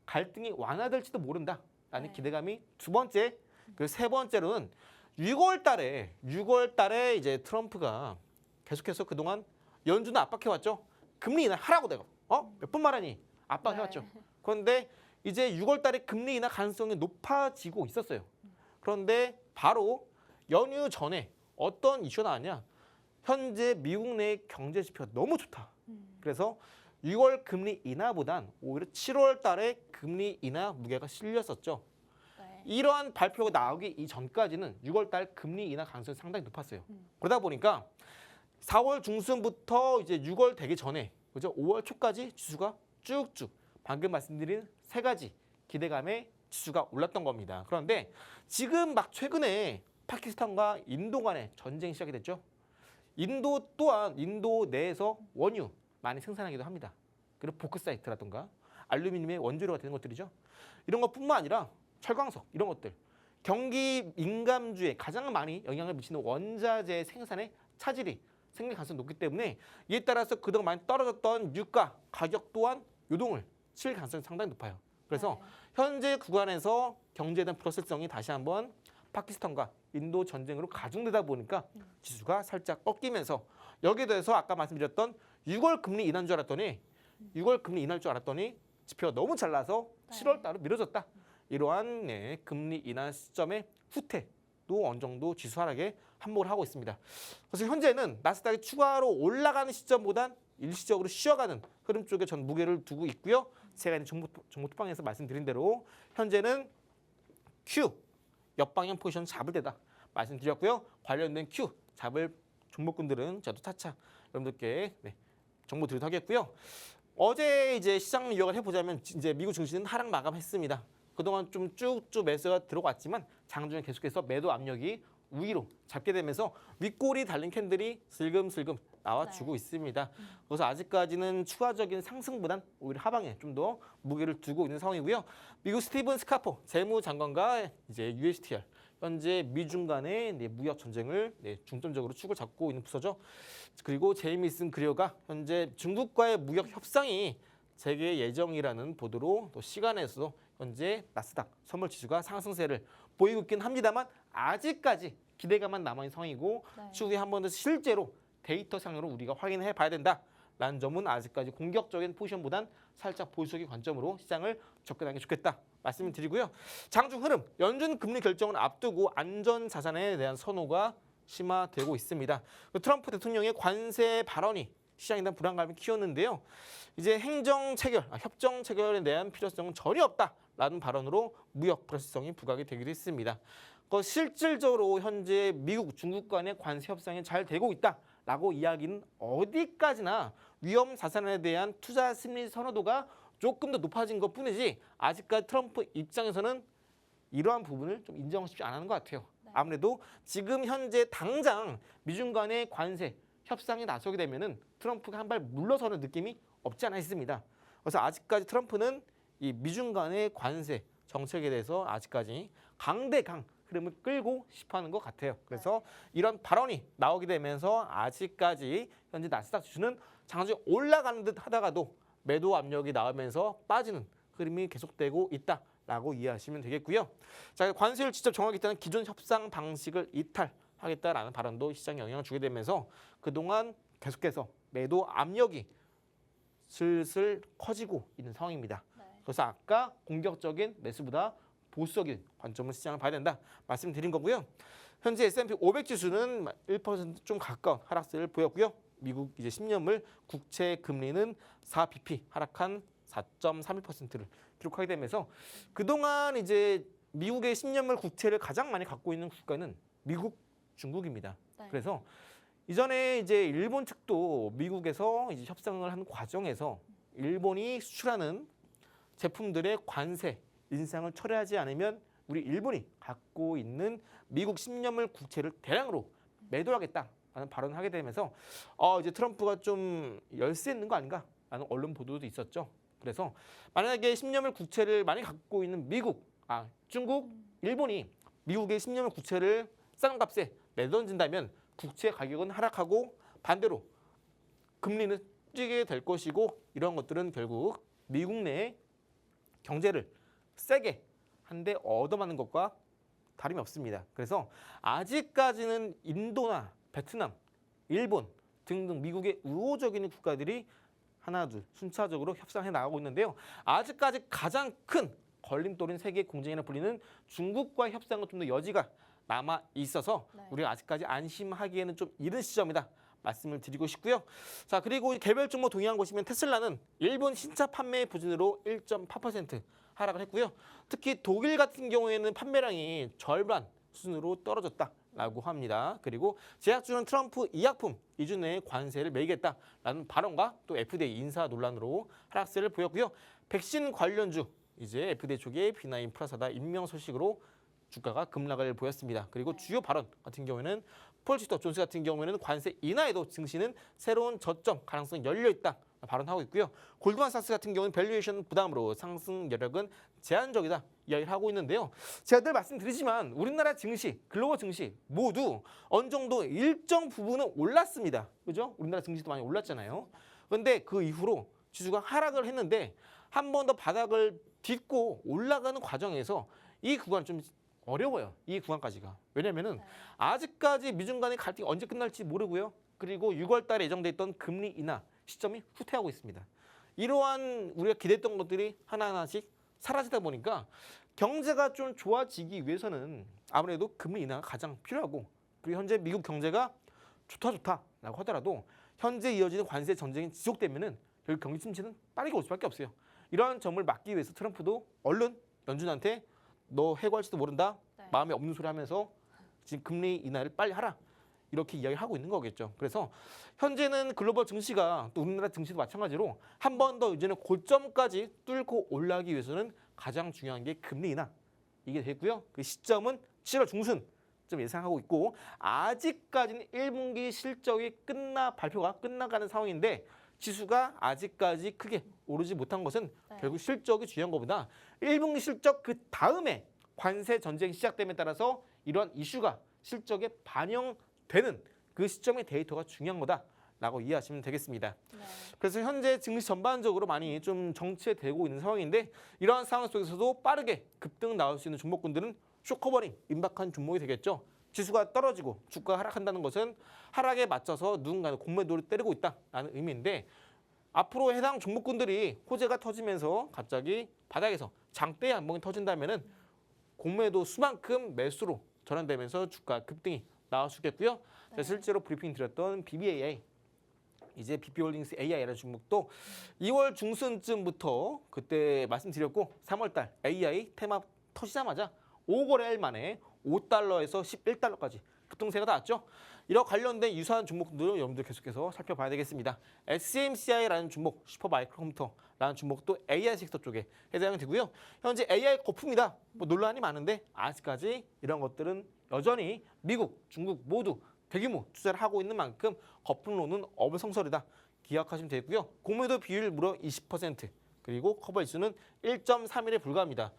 갈등이 완화될지도 모른다라는 네. 기대감이 두 번째, 그리고 세 번째로는 6월 달에 이제 트럼프가 계속해서 그동안 연준을 압박해왔죠. 금리 인하 하라고 내가 몇 번 말하니 압박해왔죠. 네. 그런데 이제 6월 달에 금리 인하 가능성이 높아지고 있었어요. 그런데 바로 연휴 전에 어떤 이슈가 나왔냐? 현재 미국 내 경제 지표가 너무 좋다. 그래서 6월 금리 인하보단 오히려 7월 달에 금리 인하 무게가 실렸었죠. 네. 이러한 발표가 나오기 이전까지는 6월 달 금리 인하 가능성이 상당히 높았어요. 그러다 보니까 4월 중순부터 이제 6월 되기 전에 그죠? 5월 초까지 지수가 쭉쭉 방금 말씀드린 세 가지 기대감에 지수가 올랐던 겁니다. 그런데 지금 막 최근에 파키스탄과 인도 간의 전쟁이 시작이 됐죠. 인도 또한 인도 내에서 원유 많이 생산하기도 합니다. 그리고 보크사이트라든가 알루미늄의 원재료가 되는 것들이죠. 이런 것뿐만 아니라 철광석 이런 것들 경기 민감주에 가장 많이 영향을 미치는 원자재 생산의 차질이 생길 가능성이 높기 때문에 이에 따라서 그동안 많이 떨어졌던 유가 가격 또한 요동을 칠 가능성이 상당히 높아요. 그래서 네. 현재 구간에서 경제에 대한 불확실성이 다시 한번 파키스탄과 인도 전쟁으로 가중되다 보니까 지수가 살짝 꺾이면서 여기에 대해서 아까 말씀드렸던 6월 금리 인하인 줄 알았더니 6월 금리 인하일 줄 알았더니 지표가 너무 잘 나서 7월 달로 미뤄졌다. 이러한 금리 인하 시점의 후퇴도 어느 정도 지수 하락에 한몫을 하고 있습니다. 그래서 현재는 나스닥이 추가로 올라가는 시점보단 일시적으로 쉬어가는 흐름 쪽에 전 무게를 두고 있고요. 제가 정보 톡방에서 말씀드린 대로 현재는 Q 역방향 포지션 잡을 때다 말씀드렸고요. 관련된 Q 잡을 종목군들은 저도 차차 여러분들께 정보 드리도록 하겠고요. 어제 이제 시장 요약을 해보자면 이제 미국 증시는 하락 마감했습니다. 그동안 좀 쭉쭉 매수가 들어왔지만 장중에 계속해서 매도 압력이 우위로 잡게 되면서 윗골이 달린 캔들이 슬금슬금 나와주고 있습니다. 그래서 아직까지는 추가적인 상승보단 오히려 하방에 좀 더 무게를 두고 있는 상황이고요. 미국 스티븐 스카포 재무장관과 이제 USTR 현재 미중 간의 무역 전쟁을 중점적으로 축을 잡고 있는 부서죠. 그리고 제이미슨 그리어가 현재 중국과의 무역 협상이 재개 예정이라는 보도로 또 시간에서 현재 나스닥 선물 지수가 상승세를 보이고 있긴 합니다만 아직까지 기대감만 남아있는 상황이고 추후에 한 번 더 실제로 데이터상으로 우리가 확인해 봐야 된다라는 점은 아직까지 공격적인 포지션보단 살짝 보수적인 관점으로 시장을 접근하는 게 좋겠다 말씀을 드리고요. 장중 흐름, 연준 금리 결정을 앞두고 안전 자산에 대한 선호가 심화되고 있습니다. 트럼프 대통령의 관세 발언이 시장에 대한 불안감을 키웠는데요. 이제 협정 체결에 대한 필요성은 전혀 없다라는 발언으로 무역 불확실성이 부각이 되기도 했습니다. 실질적으로 현재 미국, 중국 간의 관세 협상이 잘 되고 있다라고 이야기는 어디까지나 위험 자산에 대한 투자 심리 선호도가 조금 더 높아진 것뿐이지 아직까지 트럼프 입장에서는 이러한 부분을 좀 인정하고 싶지 않은 것 같아요. 아무래도 지금 현재 당장 미중 간의 관세 협상에 나서게 되면은 트럼프가 한 발 물러서는 느낌이 없지 않아 있습니다. 그래서 아직까지 트럼프는 이 미중 간의 관세 정책에 대해서 아직까지 강대강 흐름을 끌고 싶어하는 것 같아요. 그래서 이런 발언이 나오게 되면서 아직까지 현재 나스닥 지수는 장중에 올라가는 듯 하다가도 매도 압력이 나오면서 빠지는 흐름이 계속되고 있다라고 이해하시면 되겠고요. 자, 관세를 직접 정하겠다는 기존 협상 방식을 이탈하겠다라는 발언도 시장에 영향을 주게 되면서 그동안 계속해서 매도 압력이 슬슬 커지고 있는 상황입니다. 그래서 아까 공격적인 매수보다 보수적인 관점을 시장을 봐야 된다 말씀드린 거고요. 현재 S&P 500 지수는 1%좀 가까운 하락세를 보였고요. 미국 이제 10년물 국채 금리는 4bp 하락한 4.31%를 기록하게 되면서 그동안 이제 미국의 10년물 국채를 가장 많이 갖고 있는 국가는 미국, 중국입니다. 그래서 이전에 이제 일본 측도 미국에서 이제 협상을 한 과정에서 일본이 수출하는 제품들의 관세 인상을 철회하지 않으면 우리 일본이 갖고 있는 미국 10년물 국채를 대량으로 매도하겠다라는 발언을 하게 되면서 이제 트럼프가 좀 열세 있는 거 아닌가라는 언론 보도도 있었죠. 그래서 만약에 10년물 국채를 많이 갖고 있는 중국, 일본이 미국의 10년물 국채를 싼 값에 내던진다면 국채 가격은 하락하고 반대로 금리는 뛰게 될 것이고 이런 것들은 결국 미국 내 경제를 세게 한 대 얻어맞는 것과 다름이 없습니다. 그래서 아직까지는 인도나 베트남, 일본 등등 미국의 우호적인 국가들이 하나 둘 순차적으로 협상해 나가고 있는데요. 아직까지 가장 큰 걸림돌인 세계 공정이라 불리는 중국과의 협상은 좀 더 여지가 남아 있어서 우리가 아직까지 안심하기에는 좀 이른 시점이다 말씀을 드리고 싶고요. 자, 그리고 개별 종목 동의한 곳이면 테슬라는 일본 신차 판매 부진으로 1.8% 하락을 했고요. 특히 독일 같은 경우에는 판매량이 절반 수준으로 떨어졌다라고 합니다. 그리고 제약주는 트럼프医薬품 2주 내에 관세를 매기겠다라는 발언과 또 FDA 인사 논란으로 하락세를 보였고요. 백신 관련주 이제 FDA 쪽에 비나인 플라사다 임명 소식으로 주가가 급락을 보였습니다. 그리고 주요 발언 같은 경우에는 폴시터 존스 같은 경우에는 관세 인하에도 증시는 새로운 저점 가능성이 열려있다 발언하고 있고요. 골드만삭스 같은 경우는 밸류에이션 부담으로 상승 여력은 제한적이다 이야기를 하고 있는데요. 제가 늘 말씀드리지만 우리나라 증시, 글로벌 증시 모두 어느 정도 일정 부분은 올랐습니다. 그죠? 우리나라 증시도 많이 올랐잖아요. 그런데 그 이후로 지수가 하락을 했는데 한 번 더 바닥을 딛고 올라가는 과정에서 이 구간 좀 어려워요. 이 구간까지가. 왜냐면은 아직까지 미중 간의 갈등이 언제 끝날지 모르고요. 그리고 6월 달에 예정돼 있던 금리 인하 시점이 후퇴하고 있습니다. 이러한 우리가 기대했던 것들이 하나하나씩 사라지다 보니까 경제가 좀 좋아지기 위해서는 아무래도 금리 인하가 가장 필요하고 그리고 현재 미국 경제가 좋다라고 하더라도 현재 이어지는 관세 전쟁이 지속되면은 결국 경기 침체는 빠르게 올 수밖에 없어요. 이러한 점을 막기 위해서 트럼프도 얼른 연준한테 너 해고할지도 모른다. 마음에 없는 소리 하면서 지금 금리 인하를 빨리 하라. 이렇게 이야기를 하고 있는 거겠죠. 그래서 현재는 글로벌 증시가 또 우리나라 증시도 마찬가지로 한 번 더 이제는 고점까지 뚫고 올라가기 위해서는 가장 중요한 게 금리 인하. 이게 되고요. 그 시점은 7월 중순 좀 예상하고 있고 아직까지는 1분기 실적이 발표가 끝나가는 상황인데 지수가 아직까지 크게 오르지 못한 것은 결국 실적이 중요한 것보다 1분기 실적 그 다음에 관세 전쟁이 시작됨에 따라서 이러한 이슈가 실적에 반영되는 그 시점의 데이터가 중요한 거다라고 이해하시면 되겠습니다. 그래서 현재 증시 전반적으로 많이 좀 정체되고 있는 상황인데 이러한 상황 속에서도 빠르게 급등 나올 수 있는 종목군들은 쇼커버링 임박한 종목이 되겠죠. 지수가 떨어지고 주가가 하락한다는 것은 하락에 맞춰서 누군가는 공매도를 때리고 있다는 의미인데 앞으로 해당 종목군들이 호재가 터지면서 갑자기 바닥에서 장대의 한봉이 터진다면은 공매도 수만큼 매수로 전환되면서 주가 급등이 나올 수 있겠고요. 실제로 브리핑 드렸던 BBAA 이제 BP홀딩스 AI라는 종목도 2월 중순쯤부터 그때 말씀드렸고 3월달 AI 테마 터지자마자 5거래일 만에 $5에서 $11까지 급등세가 닿았죠. 이런 관련된 유사한 종목들도 여러분들 계속해서 살펴봐야 되겠습니다. SMCI라는 종목, 슈퍼마이크로컴퓨터라는 종목도 AI 섹터 쪽에 해당이 되고요. 현재 AI 거품이다. 뭐 논란이 많은데 아직까지 이런 것들은 여전히 미국, 중국 모두 대규모 투자를 하고 있는 만큼 거품론은 어불성설이다. 기억하시면 되고요. 공매도 비율 무려 20%, 그리고 커버지수는 1.31에 불과합니다.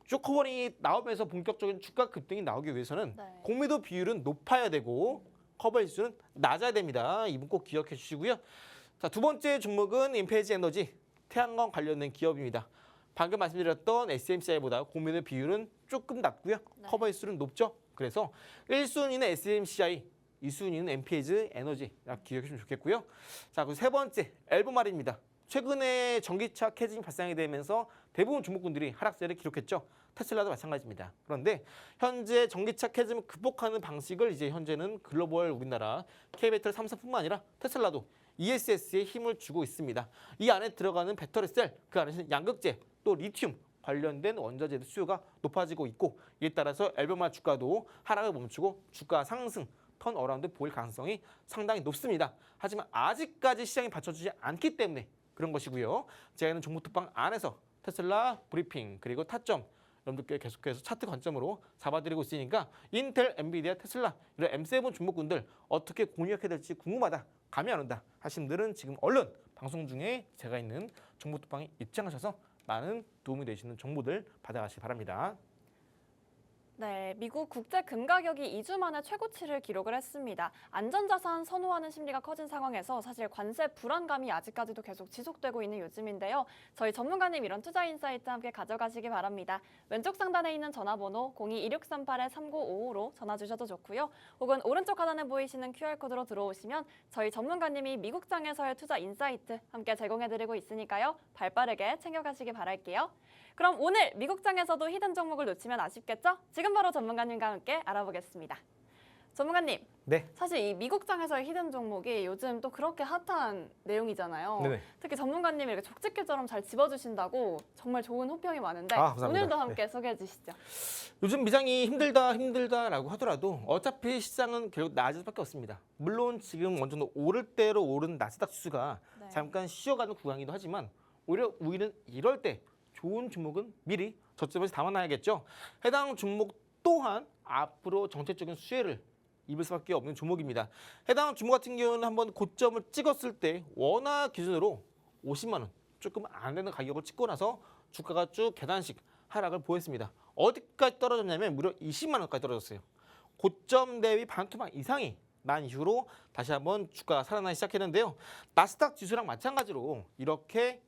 쭉 커버링이 나오면서 본격적인 주가 급등이 나오기 위해서는 네. 공매도 비율은 높아야 되고 커버지수는 낮아야 됩니다. 이 부분 꼭 기억해 주시고요. 자, 두 번째 종목은 인페이지 에너지, 태양광 관련된 기업입니다. 방금 말씀드렸던 SMCI보다 공매도 비율은 조금 낮고요. 네. 커버지수는 높죠. 그래서 1순위는 SMCI, 2순위는 인페이지 에너지 기억해 주시면 좋겠고요. 자, 그리고 세 번째 엘보말입니다. 최근에 전기차 캐징이 발생이 되면서 대부분 종목군들이 하락세를 기록했죠. 테슬라도 마찬가지입니다. 그런데 현재 전기차 캐즘을 극복하는 방식을 이제 현재는 글로벌 우리나라 K배터리 3사뿐만 아니라 테슬라도 ESS에 힘을 주고 있습니다. 이 안에 들어가는 배터리셀, 그 안에서는 양극재, 또 리튬 관련된 원자재의 수요가 높아지고 있고, 이에 따라서 엘베마 주가도 하락을 멈추고 주가 상승 턴어라운드 보일 가능성이 상당히 높습니다. 하지만 아직까지 시장이 받쳐주지 않기 때문에 그런 것이고요. 제가 있는 종목특방 안에서 테슬라 브리핑 그리고 타점 여러분들께 계속해서 차트 관점으로 잡아드리고 있으니까 인텔, 엔비디아, 테슬라 이런 M7 종목군들 어떻게 공략해야 될지 궁금하다, 감이 안 온다 하시는 분들은 지금 얼른 방송 중에 제가 있는 종목특방에 입장하셔서 많은 도움이 되시는 정보들 받아가시기 바랍니다. 네, 미국 국제 금 가격이 2주 만에 최고치를 기록을 했습니다. 안전자산 선호하는 심리가 커진 상황에서 사실 관세 불안감이 아직까지도 계속 지속되고 있는 요즘인데요. 저희 전문가님 이런 투자 인사이트 함께 가져가시기 바랍니다. 왼쪽 상단에 있는 전화번호 02-2638-3955로 전화 주셔도 좋고요. 혹은 오른쪽 하단에 보이시는 QR코드로 들어오시면 저희 전문가님이 미국장에서의 투자 인사이트 함께 제공해드리고 있으니까요. 발빠르게 챙겨가시기 바랄게요. 그럼 오늘 미국장에서도 히든 종목을 놓치면 아쉽겠죠? 지금 바로 전문가님과 함께 알아보겠습니다. 전문가님, 네. 사실 이 미국장에서의 히든 종목이 요즘 또 그렇게 핫한 내용이잖아요. 네네. 특히 전문가님이 이렇게 족집게처럼 잘 집어주신다고 정말 좋은 호평이 많은데 감사합니다. 오늘도 함께 소개해 주시죠. 요즘 미장이 힘들다라고 하더라도 어차피 시장은 결국 낮을 수밖에 없습니다. 물론 지금 어느 정도 오를 대로 오른 나스닥 지수가 네. 잠깐 쉬어가는 구간이기도 하지만 오히려 우리는 이럴 때 좋은 종목은 미리 저점에서 담아놔야겠죠. 해당 종목 또한 앞으로 정책적인 수혜를 입을 수밖에 없는 종목입니다. 해당 종목 같은 경우는 한번 고점을 찍었을 때 원화 기준으로 50만 원 조금 안 되는 가격을 찍고 나서 주가가 쭉 계단식 하락을 보였습니다. 어디까지 떨어졌냐면 무려 20만 원까지 떨어졌어요. 고점 대비 반토막 이상이 난 이후로 다시 한번 주가가 살아나기 시작했는데요. 나스닥 지수랑 마찬가지로 이렇게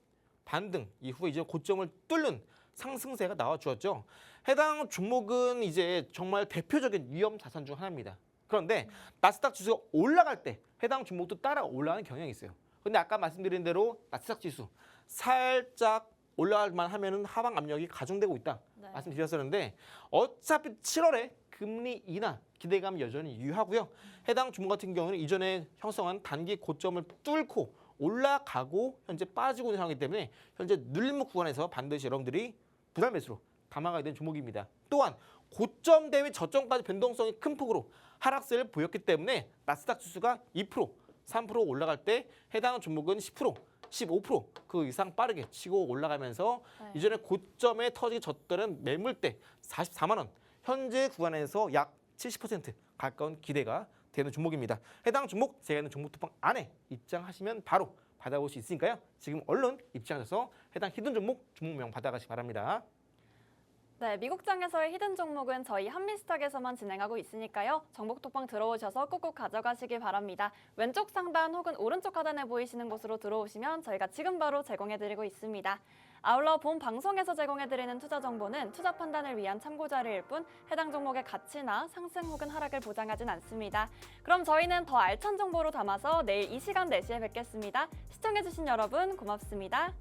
반등 이후에 이제 고점을 뚫는 상승세가 나와주었죠. 해당 종목은 이제 정말 대표적인 위험 자산 중 하나입니다. 그런데 나스닥 지수가 올라갈 때 해당 종목도 따라 올라가는 경향이 있어요. 근데 아까 말씀드린 대로 나스닥 지수 살짝 올라갈만 하면은 하방 압력이 가중되고 있다 네. 말씀드렸었는데 어차피 7월에 금리 인하 기대감이 여전히 유효하고요. 해당 종목 같은 경우는 이전에 형성한 단기 고점을 뚫고 올라가고 현재 빠지고 있는 상황이기 때문에 현재 눌림목 구간에서 반드시 여러분들이 분할 매수로 담아가야 되는 종목입니다. 또한 고점 대비 저점까지 변동성이 큰 폭으로 하락세를 보였기 때문에 나스닥 지수가 2%, 3% 올라갈 때 해당 종목은 10%, 15%그 이상 빠르게 치고 올라가면서 네. 이전에 고점에 터지기 졌던 매물대 44만 원, 현재 구간에서 약 70% 가까운 기대가 되는 종목입니다. 해당 종목 제가 있는 종목특방 안에 입장하시면 바로 받아볼 수 있으니까요. 지금 얼른 입장하셔서 해당 히든 종목명 받아가시기 바랍니다. 네, 미국장에서의 히든 종목은 저희 한미스탁에서만 진행하고 있으니까요. 정보톡방 들어오셔서 꼭꼭 가져가시기 바랍니다. 왼쪽 상단 혹은 오른쪽 하단에 보이시는 곳으로 들어오시면 저희가 지금 바로 제공해드리고 있습니다. 아울러 본 방송에서 제공해드리는 투자 정보는 투자 판단을 위한 참고 자료일 뿐 해당 종목의 가치나 상승 혹은 하락을 보장하진 않습니다. 그럼 저희는 더 알찬 정보로 담아서 내일 이 시간 4시에 뵙겠습니다. 시청해주신 여러분 고맙습니다.